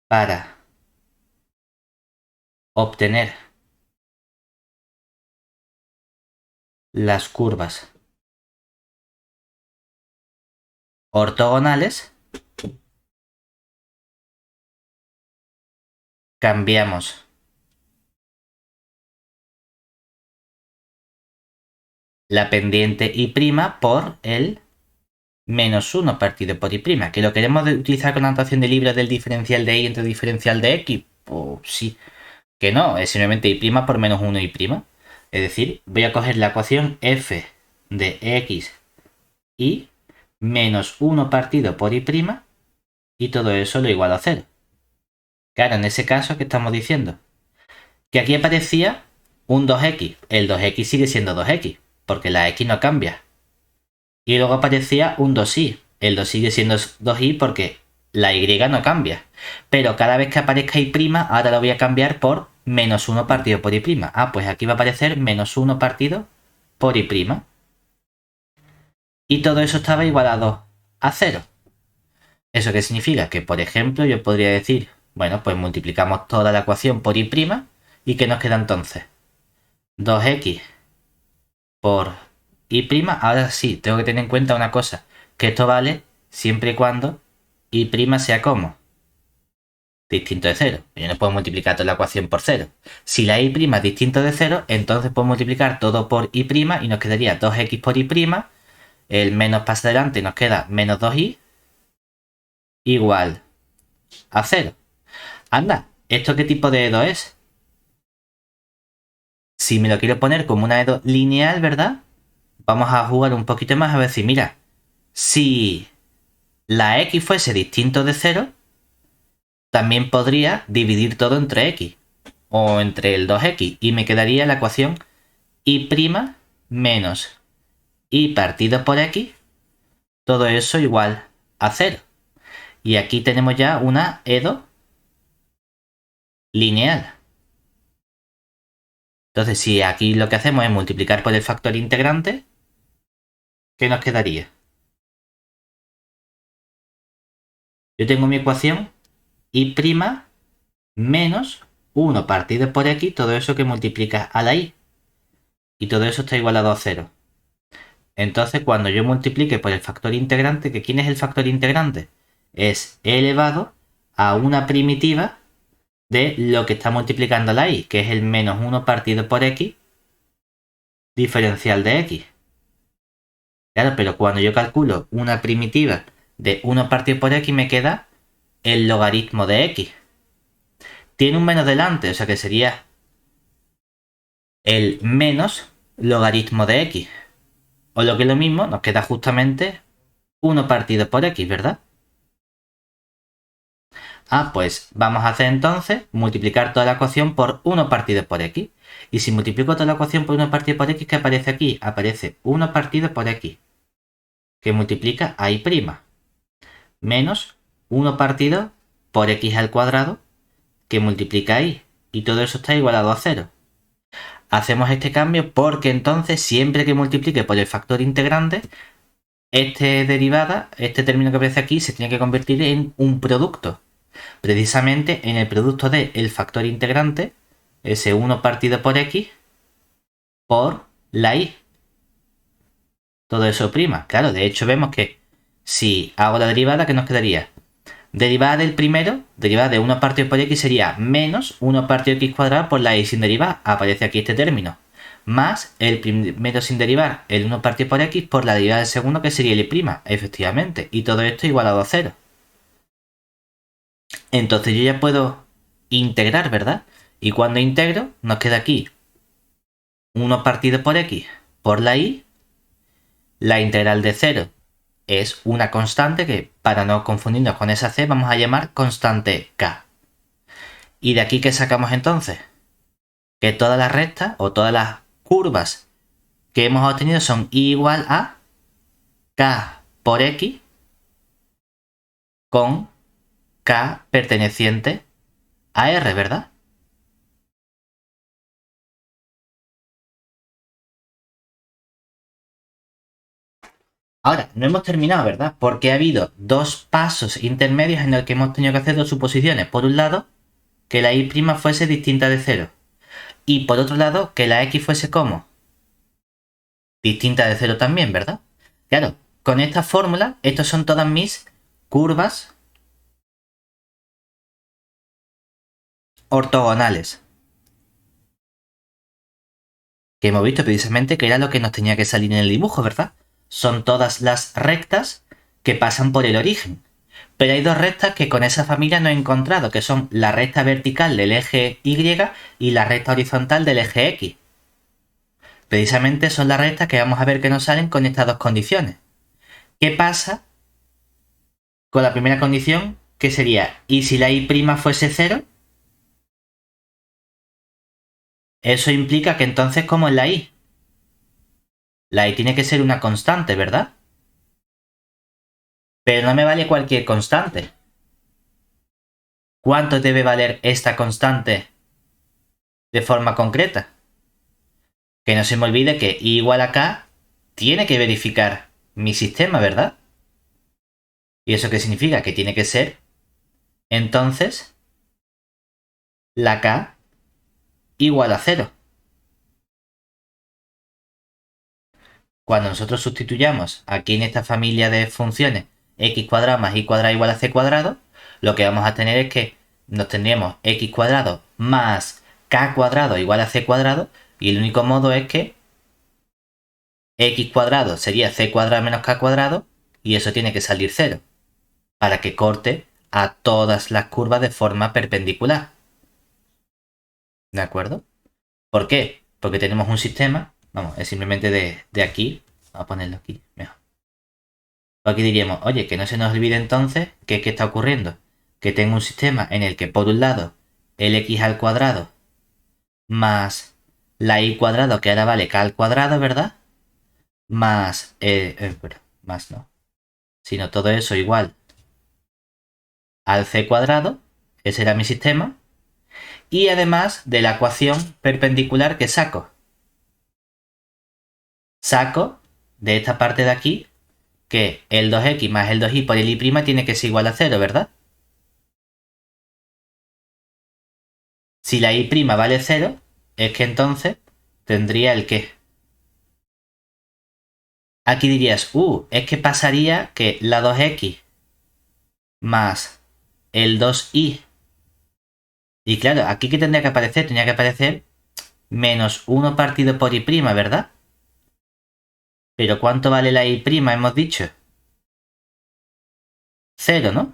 para obtener las curvas ortogonales, cambiamos la pendiente y' por el -1 partido por y'. ¿Que lo queremos utilizar con la notación de libro del diferencial de y entre diferencial de x? Pues sí. Que no, es simplemente y' por -1 y'. Es decir, voy a coger la ecuación f de x y -1 partido por y' y todo eso lo igualo a 0. Claro, en ese caso, ¿qué estamos diciendo? Que aquí aparecía un 2x. El 2x sigue siendo 2x, porque la x no cambia. Y luego aparecía un 2y. El 2 sigue siendo 2y porque la y no cambia. Pero cada vez que aparezca y', ahora lo voy a cambiar por -1 partido por y'. Ah, pues aquí va a aparecer -1 partido por y'. Y todo eso estaba igualado a 0. ¿Eso qué significa? Que, por ejemplo, yo podría decir, bueno, pues multiplicamos toda la ecuación por y'. ¿Y qué nos queda entonces? 2x por y'. Ahora sí, tengo que tener en cuenta una cosa, que esto vale siempre y cuando y' sea como distinto de 0. Yo no puedo multiplicar toda la ecuación por 0. Si la y' es distinto de 0, entonces puedo multiplicar todo por y' y nos quedaría 2x por y'. El menos pasa adelante y nos queda menos 2y igual a 0. Anda, ¿esto qué tipo de EDO es? Si me lo quiero poner como una EDO lineal, ¿verdad? Vamos a jugar un poquito más a ver si, mira, si la x fuese distinto de 0, también podría dividir todo entre x o entre el 2x y me quedaría la ecuación y' menos y partido por x, todo eso igual a 0. Y aquí tenemos ya una EDO lineal. Entonces, si aquí lo que hacemos es multiplicar por el factor integrante, ¿qué nos quedaría? Yo tengo mi ecuación y' menos 1 partido por x, todo eso que multiplica a la y. Y todo eso está igualado a 0. Entonces, cuando yo multiplique por el factor integrante, ¿que quién es el factor integrante? Es e elevado a una primitiva de lo que está multiplicando la y, que es el menos 1 partido por x diferencial de x. Claro, pero cuando yo calculo una primitiva de 1 partido por x me queda el logaritmo de x. Tiene un menos delante, o sea que sería el menos logaritmo de x. O lo que es lo mismo, nos queda justamente 1 partido por x, ¿verdad? Ah, pues vamos a hacer entonces multiplicar toda la ecuación por 1 partido por x. Y si multiplico toda la ecuación por 1 partido por x, ¿qué aparece aquí? Aparece 1 partido por x, que multiplica a y', menos 1 partido por x al cuadrado, que multiplica a y. Y todo eso está igualado a 0. Hacemos este cambio porque entonces siempre que multiplique por el factor integrante, este derivada, este término que aparece aquí, se tiene que convertir en un producto. Precisamente en el producto de el factor integrante, ese 1 partido por x, por la y. Todo eso prima. Claro, de hecho vemos que si hago la derivada, ¿qué nos quedaría? Derivada del primero, derivada de 1 partido por x sería menos 1 partido x cuadrado por la y sin derivar. Aparece aquí este término. Más el primero sin derivar, el 1 partido por x por la derivada del segundo, que sería el y', efectivamente. Y todo esto igualado a 0. Entonces yo ya puedo integrar, ¿verdad? Y cuando integro, nos queda aquí 1 partido por x por la y. La integral de 0 es una constante que, para no confundirnos con esa c, vamos a llamar constante k. ¿Y de aquí qué sacamos entonces? Que todas las rectas o todas las curvas que hemos obtenido son igual a k por x con k perteneciente a r, ¿verdad? Ahora, no hemos terminado, ¿verdad? Porque ha habido dos pasos intermedios en los que hemos tenido que hacer dos suposiciones. Por un lado, que la y' fuese distinta de 0. Y por otro lado, que la x fuese ¿cómo? Distinta de 0 también, ¿verdad? Claro, con esta fórmula, estas son todas mis curvas ortogonales. Que hemos visto precisamente que era lo que nos tenía que salir en el dibujo, ¿verdad? Son todas las rectas que pasan por el origen. Pero hay dos rectas que con esa familia no he encontrado, que son la recta vertical del eje Y y la recta horizontal del eje X. Precisamente son las rectas que vamos a ver que nos salen con estas dos condiciones. ¿Qué pasa con la primera condición? Que sería, ¿y si la y' fuese 0? Eso implica que entonces, ¿cómo es la y? La y tiene que ser una constante, ¿verdad? Pero no me vale cualquier constante. ¿Cuánto debe valer esta constante de forma concreta? Que no se me olvide que y igual a k tiene que verificar mi sistema, ¿verdad? ¿Y eso qué significa? Que tiene que ser, entonces, la k igual a 0. Cuando nosotros sustituyamos aquí en esta familia de funciones x cuadrado más y cuadrado igual a c cuadrado, lo que vamos a tener es que nos tendríamos x cuadrado más k cuadrado igual a c cuadrado, y el único modo es que x cuadrado sería c cuadrado menos k cuadrado, y eso tiene que salir 0, para que corte a todas las curvas de forma perpendicular. ¿De acuerdo? ¿Por qué? Porque tenemos un sistema, vamos, es simplemente de aquí, vamos a ponerlo aquí, mejor. Aquí diríamos, oye, que no se nos olvide entonces que ¿qué está ocurriendo? Que tengo un sistema en el que por un lado el x al cuadrado más la y cuadrado, que ahora vale k al cuadrado, ¿verdad? Más, más no, sino todo eso igual al c cuadrado, ese era mi sistema, y además de la ecuación perpendicular que saco de esta parte de aquí que el 2x más el 2y por el y' tiene que ser igual a 0, ¿verdad? Si la y' vale 0, es que entonces tendría el qué. Aquí dirías, es que pasaría que la 2x más el 2y. Y claro, aquí ¿qué tendría que aparecer? Tendría que aparecer menos 1 partido por y', ¿verdad? Pero ¿cuánto vale la y', hemos dicho? 0, ¿no?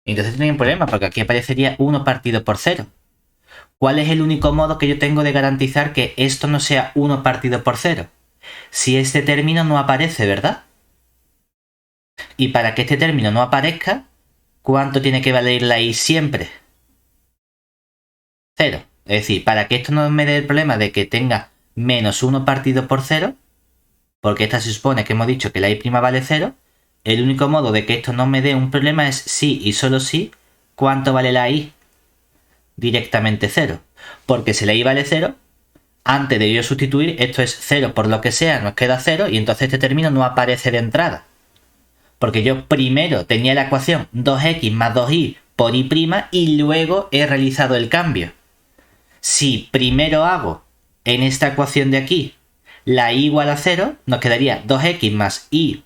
Entonces tendría un problema, porque aquí aparecería 1 partido por 0. ¿Cuál es el único modo que yo tengo de garantizar que esto no sea 1 partido por 0? Si este término no aparece, ¿verdad? Y para que este término no aparezca, ¿cuánto tiene que valer la y siempre? 0. Es decir, para que esto no me dé el problema de que tenga menos 1 partido por 0, porque esta se supone que hemos dicho que la y' vale 0, el único modo de que esto no me dé un problema es si y solo si, ¿cuánto vale la y? Directamente 0. Porque si la y vale 0, antes de yo sustituir, esto es 0 por lo que sea, nos queda 0, y entonces este término no aparece de entrada. Porque yo primero tenía la ecuación 2x más 2y por y' y luego he realizado el cambio. Si primero hago en esta ecuación de aquí la y igual a 0, nos quedaría 2x más y,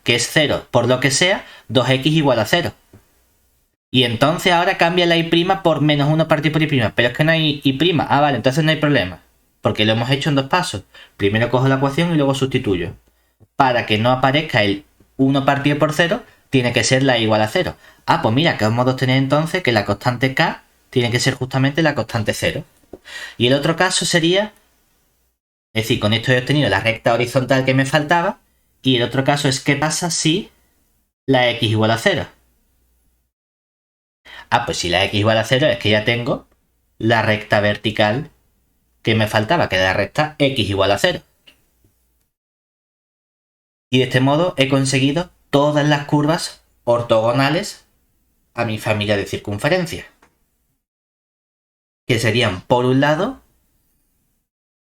que es 0 por lo que sea, 2x igual a 0. Y entonces ahora cambia la y' por menos 1 partido por y'. Pero es que no hay y'. Ah, vale, entonces no hay problema. Porque lo hemos hecho en dos pasos. Primero cojo la ecuación y luego sustituyo. Para que no aparezca el 1 partido por 0, tiene que ser la igual a 0. Ah, pues mira, que vamos a obtener entonces que la constante k tiene que ser justamente la constante 0. Y el otro caso sería, es decir, con esto he obtenido la recta horizontal que me faltaba. Y el otro caso es qué pasa si la x igual a 0. Ah, pues si la x igual a 0 es que ya tengo la recta vertical que me faltaba, que era la recta x igual a 0. Y de este modo he conseguido todas las curvas ortogonales a mi familia de circunferencia. Que serían, por un lado,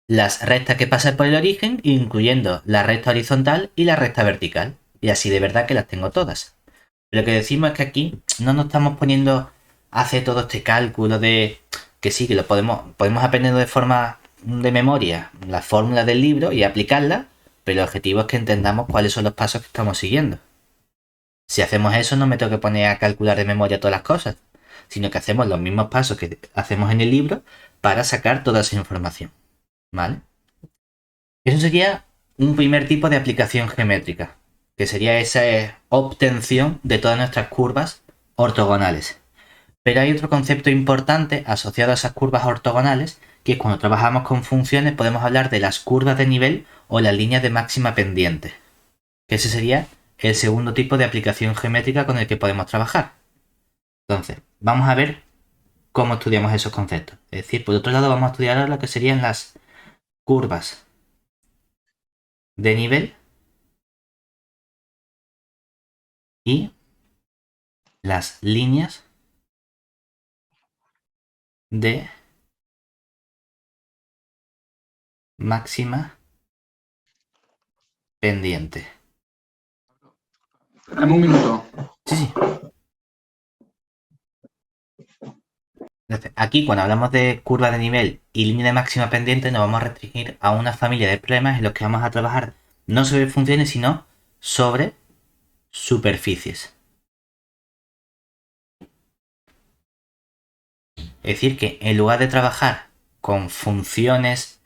las rectas que pasan por el origen, incluyendo la recta horizontal y la recta vertical. Y así de verdad que las tengo todas. Lo que decimos es que aquí no nos estamos poniendo a hacer todo este cálculo de que sí, que lo podemos aprender de forma de memoria las fórmulas del libro y aplicarlas, pero el objetivo es que entendamos cuáles son los pasos que estamos siguiendo. Si hacemos eso, no me tengo que poner a calcular de memoria todas las cosas, sino que hacemos los mismos pasos que hacemos en el libro para sacar toda esa información. ¿Vale? Eso sería un primer tipo de aplicación geométrica, que sería esa obtención de todas nuestras curvas ortogonales. Pero hay otro concepto importante asociado a esas curvas ortogonales, que es cuando trabajamos con funciones podemos hablar de las curvas de nivel o las líneas de máxima pendiente. Que ese sería el segundo tipo de aplicación geométrica con el que podemos trabajar. Entonces, vamos a ver cómo estudiamos esos conceptos. Es decir, por otro lado vamos a estudiar ahora lo que serían las curvas de nivel y las líneas de máxima pendiente. Dame un minuto. Sí. Entonces, aquí cuando hablamos de curva de nivel y línea de máxima pendiente nos vamos a restringir a una familia de problemas en los que vamos a trabajar no sobre funciones sino sobre superficies. Es decir, que en lugar de trabajar con funciones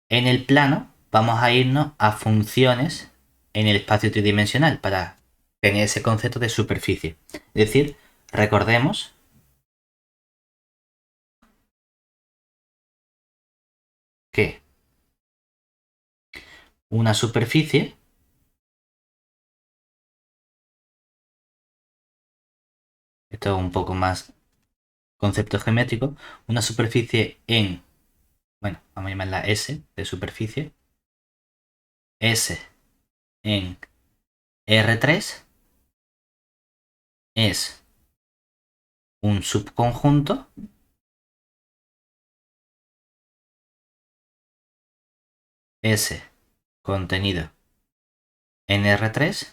en el plano, vamos a irnos a funciones en el espacio tridimensional para tener ese concepto de superficie. Es decir, recordemos que una superficie, esto es un poco más concepto geométrico, una superficie en, bueno, vamos a llamarla S de superficie, S en R3 es un subconjunto S contenido en R3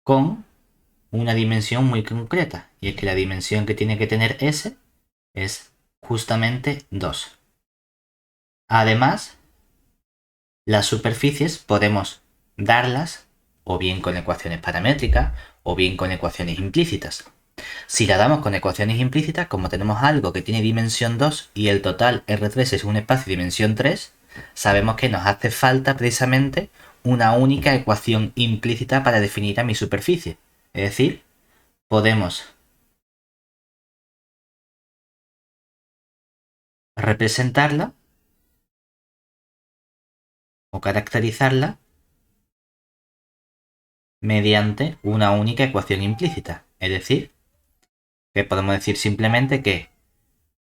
con una dimensión muy concreta, y es que la dimensión que tiene que tener S es justamente 2. Además, las superficies podemos darlas o bien con ecuaciones paramétricas o bien con ecuaciones implícitas. Si la damos con ecuaciones implícitas, como tenemos algo que tiene dimensión 2 y el total R3 es un espacio de dimensión 3, sabemos que nos hace falta precisamente una única ecuación implícita para definir a mi superficie. Es decir, podemos representarla o caracterizarla mediante una única ecuación implícita. Es decir, que podemos decir simplemente que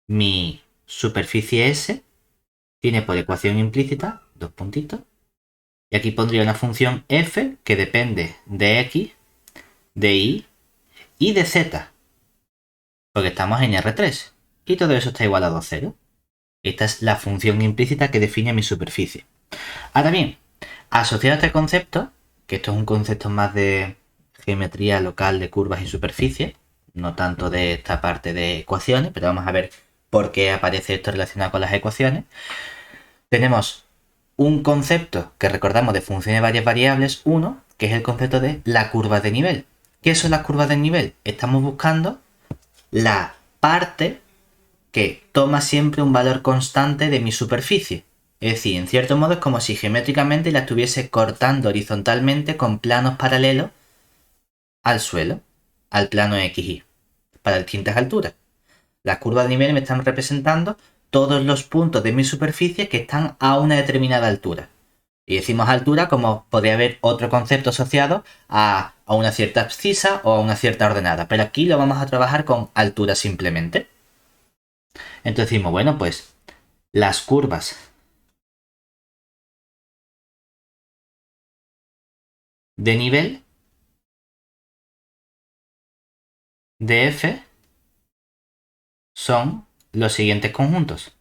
mi superficie S tiene por ecuación implícita dos puntitos. Y aquí pondría una función f que depende de x, de y y de z. Porque estamos en R3. Y todo eso está igual a 2,0. Esta es la función implícita que define mi superficie. Ahora bien, asociado a este concepto, que esto es un concepto más de geometría local de curvas y superficies, no tanto de esta parte de ecuaciones, pero vamos a ver por qué aparece esto relacionado con las ecuaciones. Tenemos un concepto que recordamos de funciones de varias variables, uno, que es el concepto de la curva de nivel. ¿Qué son las curvas de nivel? Estamos buscando la parte que toma siempre un valor constante de mi superficie. Es decir, en cierto modo es como si geométricamente la estuviese cortando horizontalmente con planos paralelos al suelo, al plano XY, para distintas alturas. Las curvas de nivel me están representando todos los puntos de mi superficie que están a una determinada altura. Y decimos altura como podría haber otro concepto asociado a una cierta abscisa o a una cierta ordenada. Pero aquí lo vamos a trabajar con altura simplemente. Entonces decimos, bueno, pues las curvas de nivel de F son los siguientes conjuntos.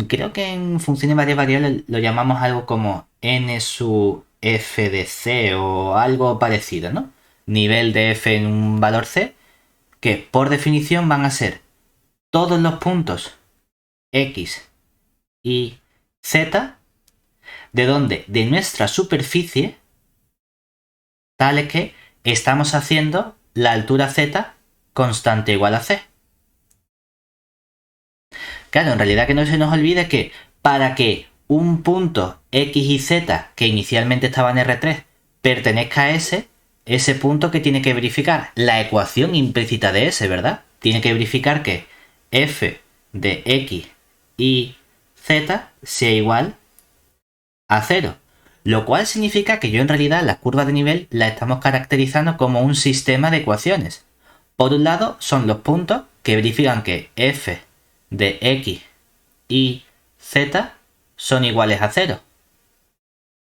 Creo que en funciones variables lo llamamos algo como n sub f de c o algo parecido, ¿no? Nivel de f en un valor c, que por definición van a ser todos los puntos x y z de donde de nuestra superficie, tales que estamos haciendo la altura z constante igual a c. Claro, en realidad que no se nos olvide que para que un punto x y z que inicialmente estaba en R3 pertenezca a ese punto que tiene que verificar la ecuación implícita de S, ¿verdad? Tiene que verificar que f de x y z sea igual a 0. Lo cual significa que yo en realidad las curvas de nivel las estamos caracterizando como un sistema de ecuaciones. Por un lado son los puntos que verifican que f de x y z son iguales a 0.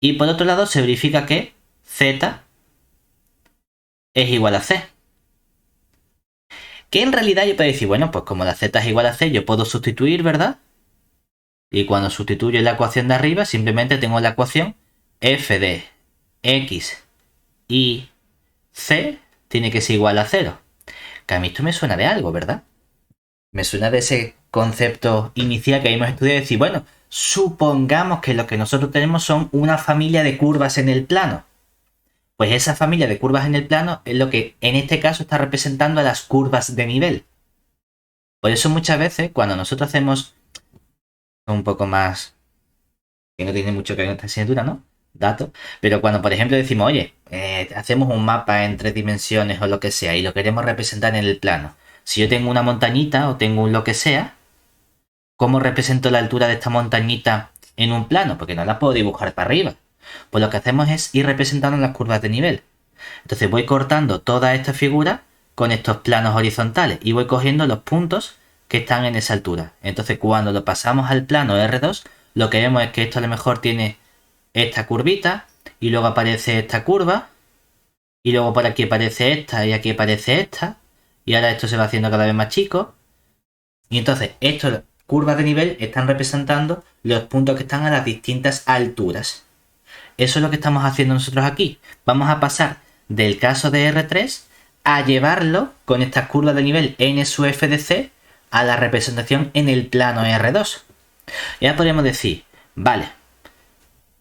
Y por otro lado se verifica que z es igual a c. Que en realidad yo puedo decir, bueno, pues como la z es igual a c, yo puedo sustituir, ¿verdad? Y cuando sustituyo la ecuación de arriba, simplemente tengo la ecuación f de x y c tiene que ser igual a 0. Que a mí esto me suena de algo, ¿verdad? Me suena de ese concepto inicial que hemos estudiado, de decir, bueno, supongamos que lo que nosotros tenemos son una familia de curvas en el plano. Pues esa familia de curvas en el plano es lo que en este caso está representando a las curvas de nivel. Por eso muchas veces cuando nosotros hacemos un poco más, que no tiene mucho que ver con esta asignatura, ¿no? Datos. Pero cuando por ejemplo decimos, oye, hacemos un mapa en 3 dimensiones o lo que sea y lo queremos representar en el plano. Si yo tengo una montañita o tengo un lo que sea, ¿cómo represento la altura de esta montañita en un plano? Porque no la puedo dibujar para arriba. Pues lo que hacemos es ir representando las curvas de nivel. Entonces voy cortando toda esta figura con estos planos horizontales y voy cogiendo los puntos que están en esa altura. Entonces cuando lo pasamos al plano R2, lo que vemos es que esto a lo mejor tiene esta curvita y luego aparece esta curva y luego por aquí aparece esta y aquí aparece esta y ahora esto se va haciendo cada vez más chico. Y entonces estas curvas de nivel están representando los puntos que están a las distintas alturas. Eso es lo que estamos haciendo nosotros aquí. Vamos a pasar del caso de R3 a llevarlo con estas curvas de nivel n sub f de c a la representación en el plano R2. Ya podríamos decir, vale,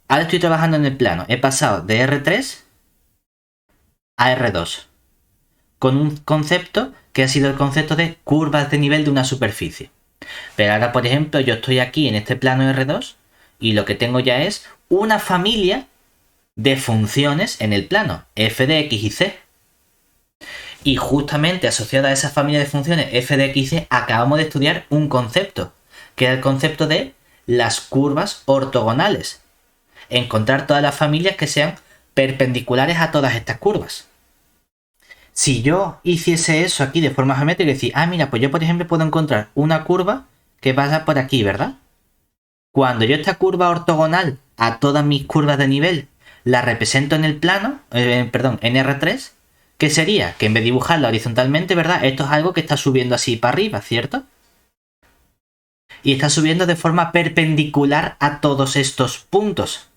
ahora estoy trabajando en el plano. He pasado de R3 a R2 con un concepto que ha sido el concepto de curvas de nivel de una superficie. Pero ahora, por ejemplo, yo estoy aquí en este plano R2 y lo que tengo ya es una familia de funciones en el plano f de x y c. Y justamente asociada a esa familia de funciones f de x y c acabamos de estudiar un concepto, que era el concepto de las curvas ortogonales. Encontrar todas las familias que sean perpendiculares a todas estas curvas. Si yo hiciese eso aquí de forma geométrica y decir, mira, pues yo por ejemplo puedo encontrar una curva que pasa por aquí, ¿verdad? Cuando yo esta curva ortogonal a todas mis curvas de nivel la represento en el plano, en R3, ¿qué sería? Que en vez de dibujarla horizontalmente, ¿verdad? Esto es algo que está subiendo así para arriba, ¿cierto? Y está subiendo de forma perpendicular a todos estos puntos,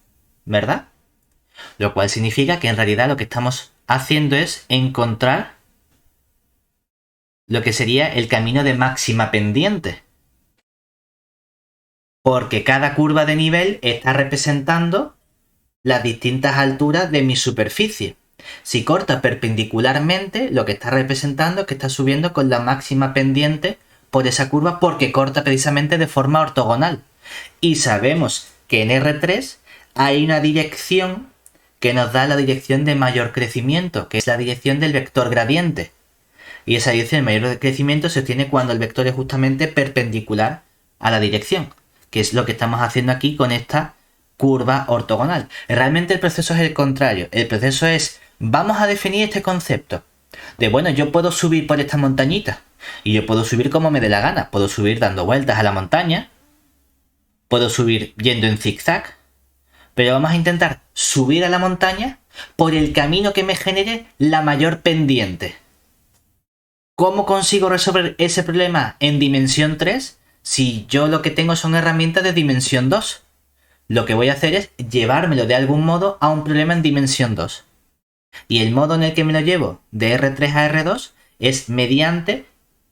¿verdad? Lo cual significa que en realidad lo que estamos haciendo es encontrar lo que sería el camino de máxima pendiente. Porque cada curva de nivel está representando las distintas alturas de mi superficie. Si corta perpendicularmente, lo que está representando es que está subiendo con la máxima pendiente por esa curva porque corta precisamente de forma ortogonal. Y sabemos que en R3 hay una dirección que nos da la dirección de mayor crecimiento, que es la dirección del vector gradiente. Y esa dirección de mayor crecimiento se obtiene cuando el vector es justamente perpendicular a la dirección, que es lo que estamos haciendo aquí con esta curva ortogonal. Realmente el proceso es el contrario. El proceso es, vamos a definir este concepto de, bueno, yo puedo subir por esta montañita y yo puedo subir como me dé la gana. Puedo subir dando vueltas a la montaña, puedo subir yendo en zigzag, pero vamos a intentar subir a la montaña por el camino que me genere la mayor pendiente. ¿Cómo consigo resolver ese problema en dimensión 3 si yo lo que tengo son herramientas de dimensión 2? Lo que voy a hacer es llevármelo de algún modo a un problema en dimensión 2. Y el modo en el que me lo llevo de R3 a R2 es mediante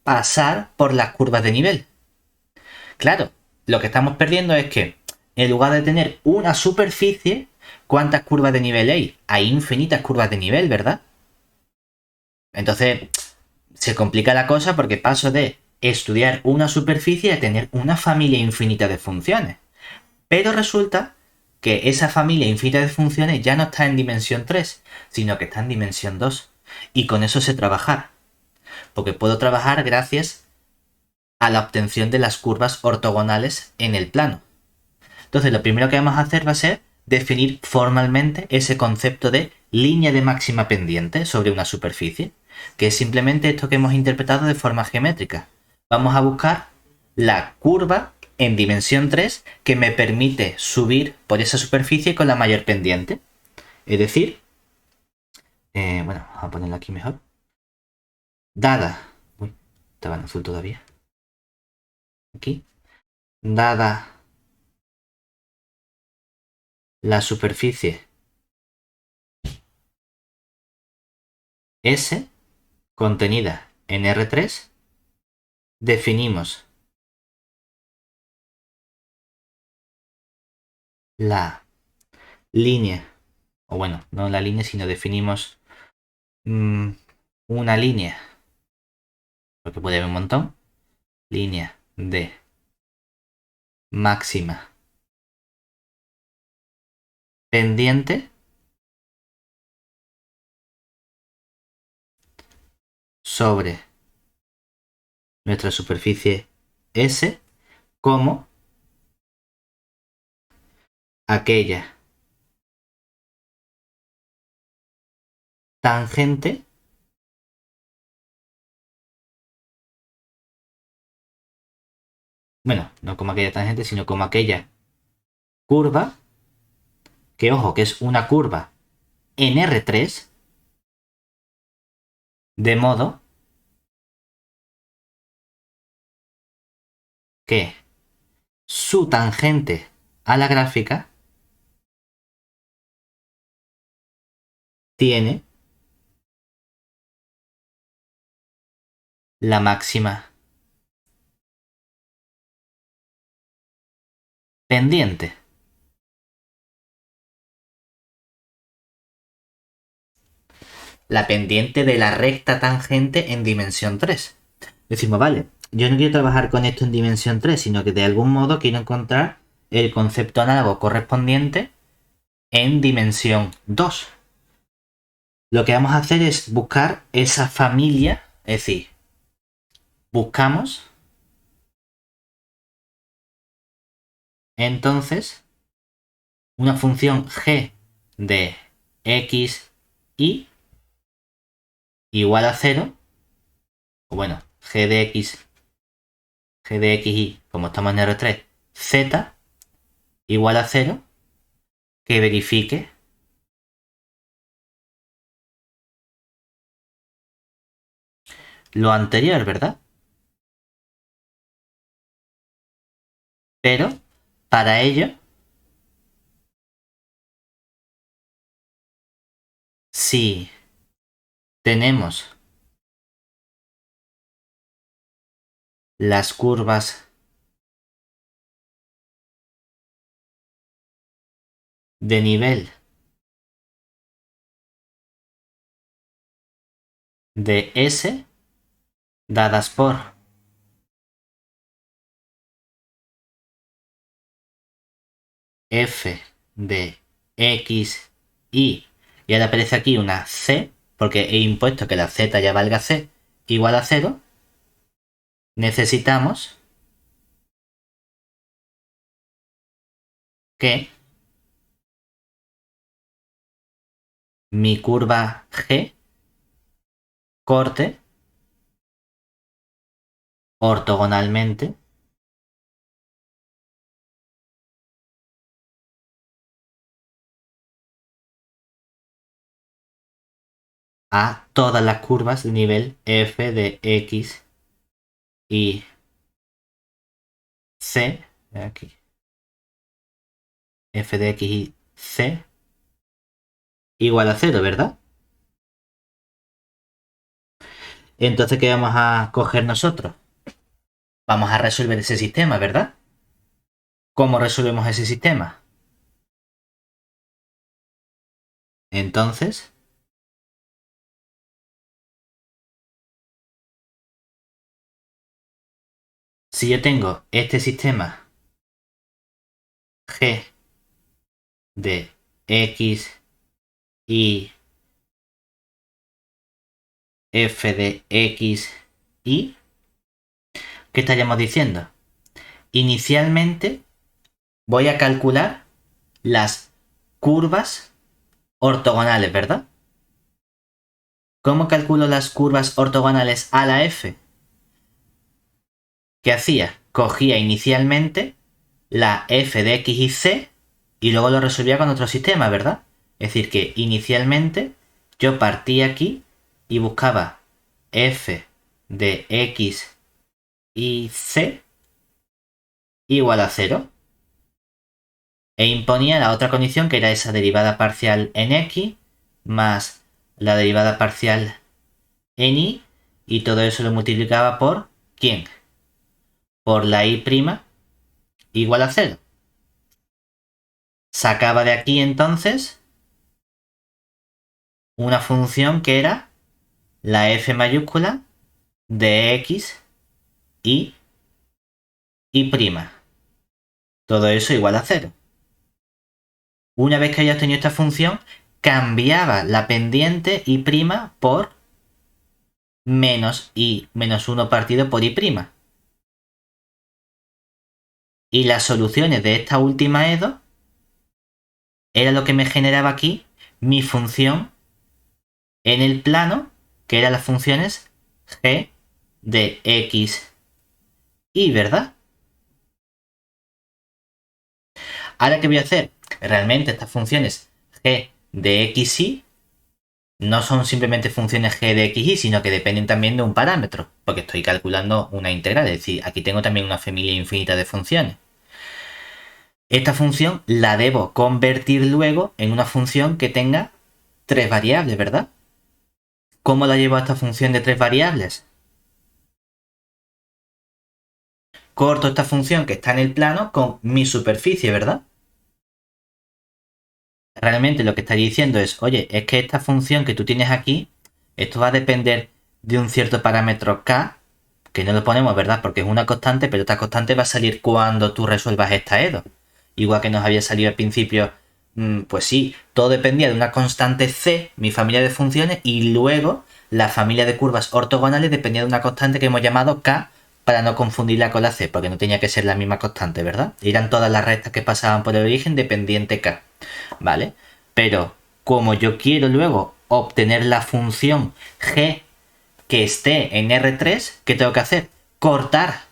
pasar por las curvas de nivel. Claro, lo que estamos perdiendo es que en lugar de tener una superficie, ¿cuántas curvas de nivel hay? Hay infinitas curvas de nivel, ¿verdad? Entonces, se complica la cosa porque paso de estudiar una superficie a tener una familia infinita de funciones. Pero resulta que esa familia infinita de funciones ya no está en dimensión 3, sino que está en dimensión 2. Y con eso sé trabajar. Porque puedo trabajar gracias a la obtención de las curvas ortogonales en el plano. Entonces, lo primero que vamos a hacer va a ser definir formalmente ese concepto de línea de máxima pendiente sobre una superficie, que es simplemente esto que hemos interpretado de forma geométrica. Vamos a buscar la curva en dimensión 3 que me permite subir por esa superficie con la mayor pendiente. Es decir, bueno, vamos a ponerlo aquí mejor. Dada, uy, estaba en azul todavía. Aquí. Dada la superficie S contenida en R3, definimos la línea, o bueno, no la línea, sino definimos una línea, porque puede haber un montón, línea de máxima pendiente sobre nuestra superficie S como aquella tangente bueno, no como aquella tangente, sino como aquella curva, que ojo, que es una curva en R3, de modo que su tangente a la gráfica tiene la máxima pendiente. La pendiente de la recta tangente en dimensión 3. Decimos, vale, yo no quiero trabajar con esto en dimensión 3, sino que de algún modo quiero encontrar el concepto análogo correspondiente en dimensión 2. Lo que vamos a hacer es buscar esa familia, es decir, buscamos entonces una función g de x, y igual a 0, o bueno, g de x, y, como estamos en R3, z igual a 0, que verifique lo anterior, ¿verdad? Pero, para ello, si tenemos las curvas de nivel de S dadas por f de x Y ahora aparece aquí una C, porque he impuesto que la Z ya valga C igual a 0. Necesitamos que mi curva G corte ortogonalmente a todas las curvas de nivel f de x y c. Aquí. F de x y c igual a 0, ¿verdad? Entonces, ¿qué vamos a coger nosotros? Vamos a resolver ese sistema, ¿verdad? ¿Cómo resolvemos ese sistema? Entonces, si yo tengo este sistema G de x y f de x y, ¿qué estaríamos diciendo? Inicialmente voy a calcular las curvas ortogonales, ¿verdad? ¿Cómo calculo las curvas ortogonales a la f? ¿Qué hacía? Cogía inicialmente la f de x y c y luego lo resolvía con otro sistema, ¿verdad? Es decir, que inicialmente yo partía aquí y buscaba f de x y c igual a 0 e imponía la otra condición que era esa derivada parcial en x más la derivada parcial en y todo eso lo multiplicaba por ¿quién? Por la y' igual a 0. Sacaba de aquí entonces una función que era la f mayúscula de x y y'. Todo eso igual a 0. Una vez que haya obtenido esta función, cambiaba la pendiente y' por menos y menos 1 partido por y'. Y las soluciones de esta última EDO era lo que me generaba aquí mi función en el plano, que eran las funciones g de x y, ¿verdad? Ahora, ¿qué voy a hacer? Realmente estas funciones g de x y no son simplemente funciones g de x y, sino que dependen también de un parámetro, porque estoy calculando una integral, es decir, aquí tengo también una familia infinita de funciones. Esta función la debo convertir luego en una función que tenga tres variables, ¿verdad? ¿Cómo la llevo a esta función de tres variables? Corto esta función que está en el plano con mi superficie, ¿verdad? Realmente lo que estaría diciendo es, oye, es que esta función que tú tienes aquí, esto va a depender de un cierto parámetro k, que no lo ponemos, ¿verdad? Porque es una constante, pero esta constante va a salir cuando tú resuelvas esta EDO. Igual que nos había salido al principio, pues sí, todo dependía de una constante c, mi familia de funciones, y luego la familia de curvas ortogonales dependía de una constante que hemos llamado k, para no confundirla con la c, porque no tenía que ser la misma constante, ¿verdad? Eran todas las rectas que pasaban por el origen dependiente k, ¿vale? Pero como yo quiero luego obtener la función g que esté en R3, ¿qué tengo que hacer? Cortar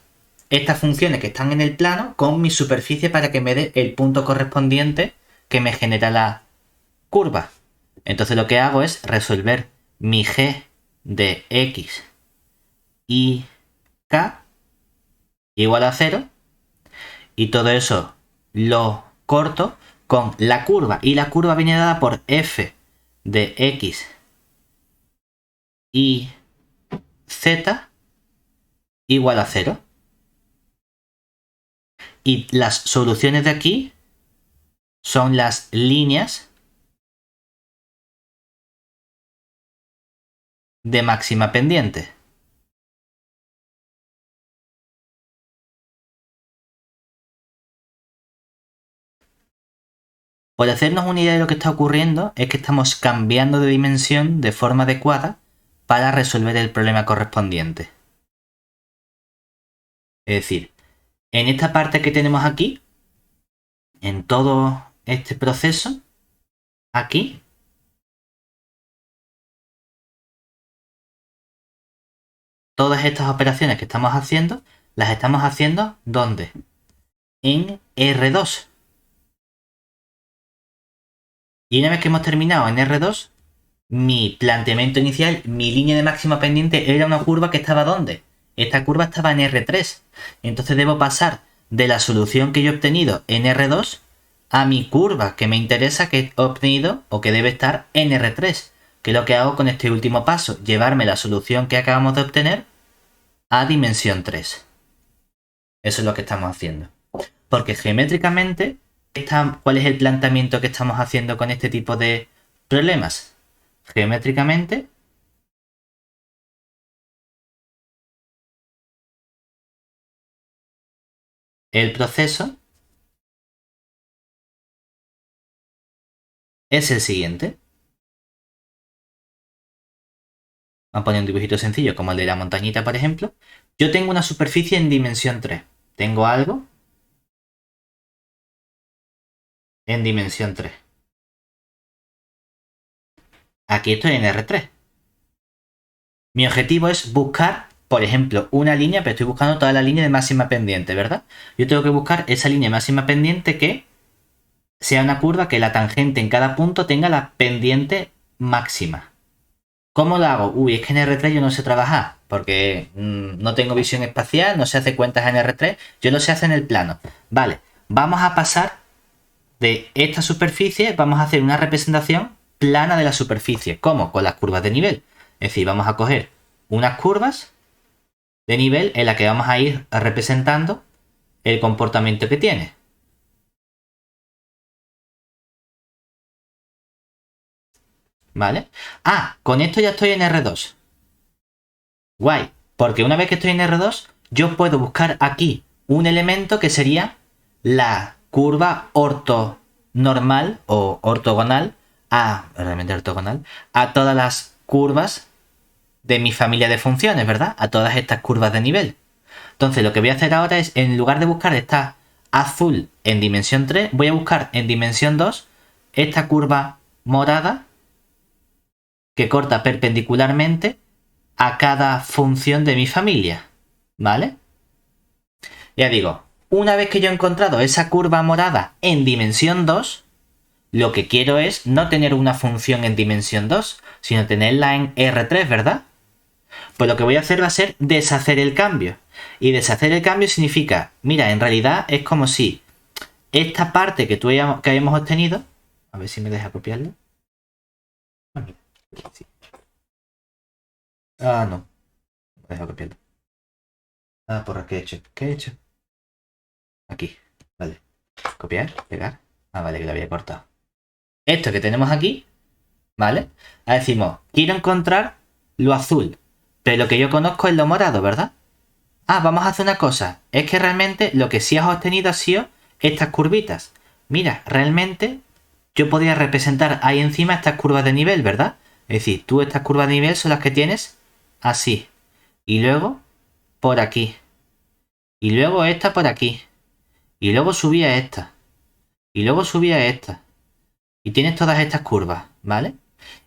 estas funciones que están en el plano con mi superficie para que me dé el punto correspondiente que me genera la curva. Entonces lo que hago es resolver mi g de x y k igual a 0 y todo eso lo corto con la curva, y la curva viene dada por f de x y z igual a 0. Y las soluciones de aquí son las líneas de máxima pendiente. Por hacernos una idea de lo que está ocurriendo, es que estamos cambiando de dimensión de forma adecuada para resolver el problema correspondiente. Es decir, en esta parte que tenemos aquí, en todo este proceso, aquí, todas estas operaciones que estamos haciendo, las estamos haciendo ¿dónde? En R2. Y una vez que hemos terminado en R2, mi planteamiento inicial, mi línea de máxima pendiente era una curva que estaba ¿dónde? Esta curva estaba en R3. Entonces debo pasar de la solución que yo he obtenido en R2 a mi curva que me interesa que he obtenido o que debe estar en R3. Que es lo que hago con este último paso, llevarme la solución que acabamos de obtener a dimensión 3. Eso es lo que estamos haciendo. Porque geométricamente, ¿cuál es el planteamiento que estamos haciendo con este tipo de problemas? Geométricamente, el proceso es el siguiente. Vamos a poner un dibujito sencillo como el de la montañita, por ejemplo. Yo tengo una superficie en dimensión 3. Tengo algo en dimensión 3. Aquí estoy en R3. Mi objetivo es buscar, por ejemplo, una línea, pero estoy buscando toda la línea de máxima pendiente, ¿verdad? Yo tengo que buscar esa línea de máxima pendiente que sea una curva que la tangente en cada punto tenga la pendiente máxima. ¿Cómo lo hago? Uy, es que en R3 yo no sé trabajar, porque no tengo visión espacial, no sé hacer cuentas en R3, yo lo sé hacer en el plano. Vale, vamos a pasar de esta superficie, vamos a hacer una representación plana de la superficie. ¿Cómo? Con las curvas de nivel. Es decir, vamos a coger unas curvas de nivel en las que vamos a ir representando el comportamiento que tiene. ¿Vale? Ah, con esto ya estoy en R2. Guay, porque una vez que estoy en R2, yo puedo buscar aquí un elemento que sería la curva ortonormal o ortogonal realmente ortogonal, a todas las curvas de mi familia de funciones, ¿verdad? A todas estas curvas de nivel. Entonces lo que voy a hacer ahora es, en lugar de buscar esta azul en dimensión 3, voy a buscar en dimensión 2 esta curva morada que corta perpendicularmente a cada función de mi familia, ¿vale? Ya digo, una vez que yo he encontrado esa curva morada en dimensión 2, lo que quiero es no tener una función en dimensión 2, sino tenerla en R3, ¿verdad? Pues lo que voy a hacer va a ser deshacer el cambio. Y deshacer el cambio significa, mira, en realidad es como si esta parte que habíamos obtenido, a ver si me deja copiarlo. No. Me deja copiarlo. Porra, ¿qué he hecho? ¿Qué he hecho? Aquí, vale. Copiar, pegar. Vale, que lo había cortado. Esto que tenemos aquí, ¿vale? Ahora decimos, quiero encontrar lo azul, pero lo que yo conozco es lo morado, ¿verdad? Vamos a hacer una cosa. Es que realmente lo que sí has obtenido ha sido estas curvitas. Mira, realmente yo podría representar ahí encima estas curvas de nivel, ¿verdad? Es decir, tú estas curvas de nivel son las que tienes así. Y luego por aquí. Y luego esta por aquí. Y luego subía esta. Y luego subía esta. Y tienes todas estas curvas, ¿vale?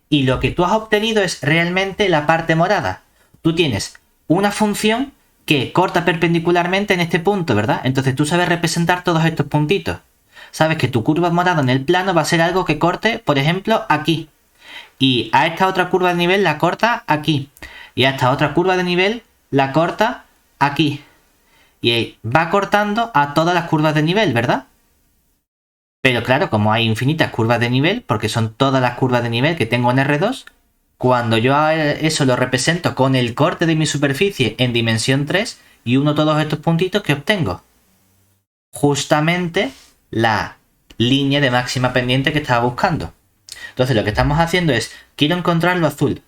Y lo que tú has obtenido es realmente la parte morada. Tú tienes una función que corta perpendicularmente en este punto, ¿verdad? Entonces tú sabes representar todos estos puntitos. Sabes que tu curva morada en el plano va a ser algo que corte, por ejemplo, aquí. Y a esta otra curva de nivel la corta aquí. Y a esta otra curva de nivel la corta aquí. Y va cortando a todas las curvas de nivel, ¿verdad? Pero claro, como hay infinitas curvas de nivel, porque son todas las curvas de nivel que tengo en R2, cuando yo a eso lo represento con el corte de mi superficie en dimensión 3 y uno todos estos puntitos que obtengo, justamente la línea de máxima pendiente que estaba buscando. Entonces lo que estamos haciendo es, quiero encontrar lo azul.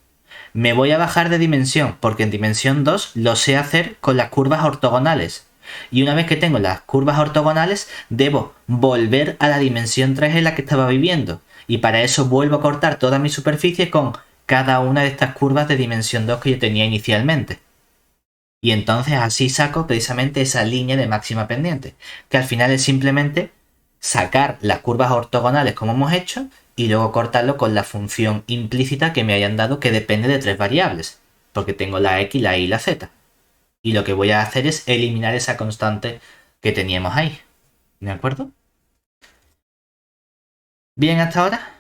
Me voy a bajar de dimensión, porque en dimensión 2 lo sé hacer con las curvas ortogonales. Y una vez que tengo las curvas ortogonales, debo volver a la dimensión 3 en la que estaba viviendo. Y para eso vuelvo a cortar toda mi superficie con cada una de estas curvas de dimensión 2 que yo tenía inicialmente. Y entonces así saco precisamente esa línea de máxima pendiente, que al final es simplemente sacar las curvas ortogonales como hemos hecho y luego cortarlo con la función implícita que me hayan dado, que depende de 3 variables, porque tengo la x, la y y la z. Y lo que voy a hacer es eliminar esa constante que teníamos ahí. ¿De acuerdo? Bien hasta ahora.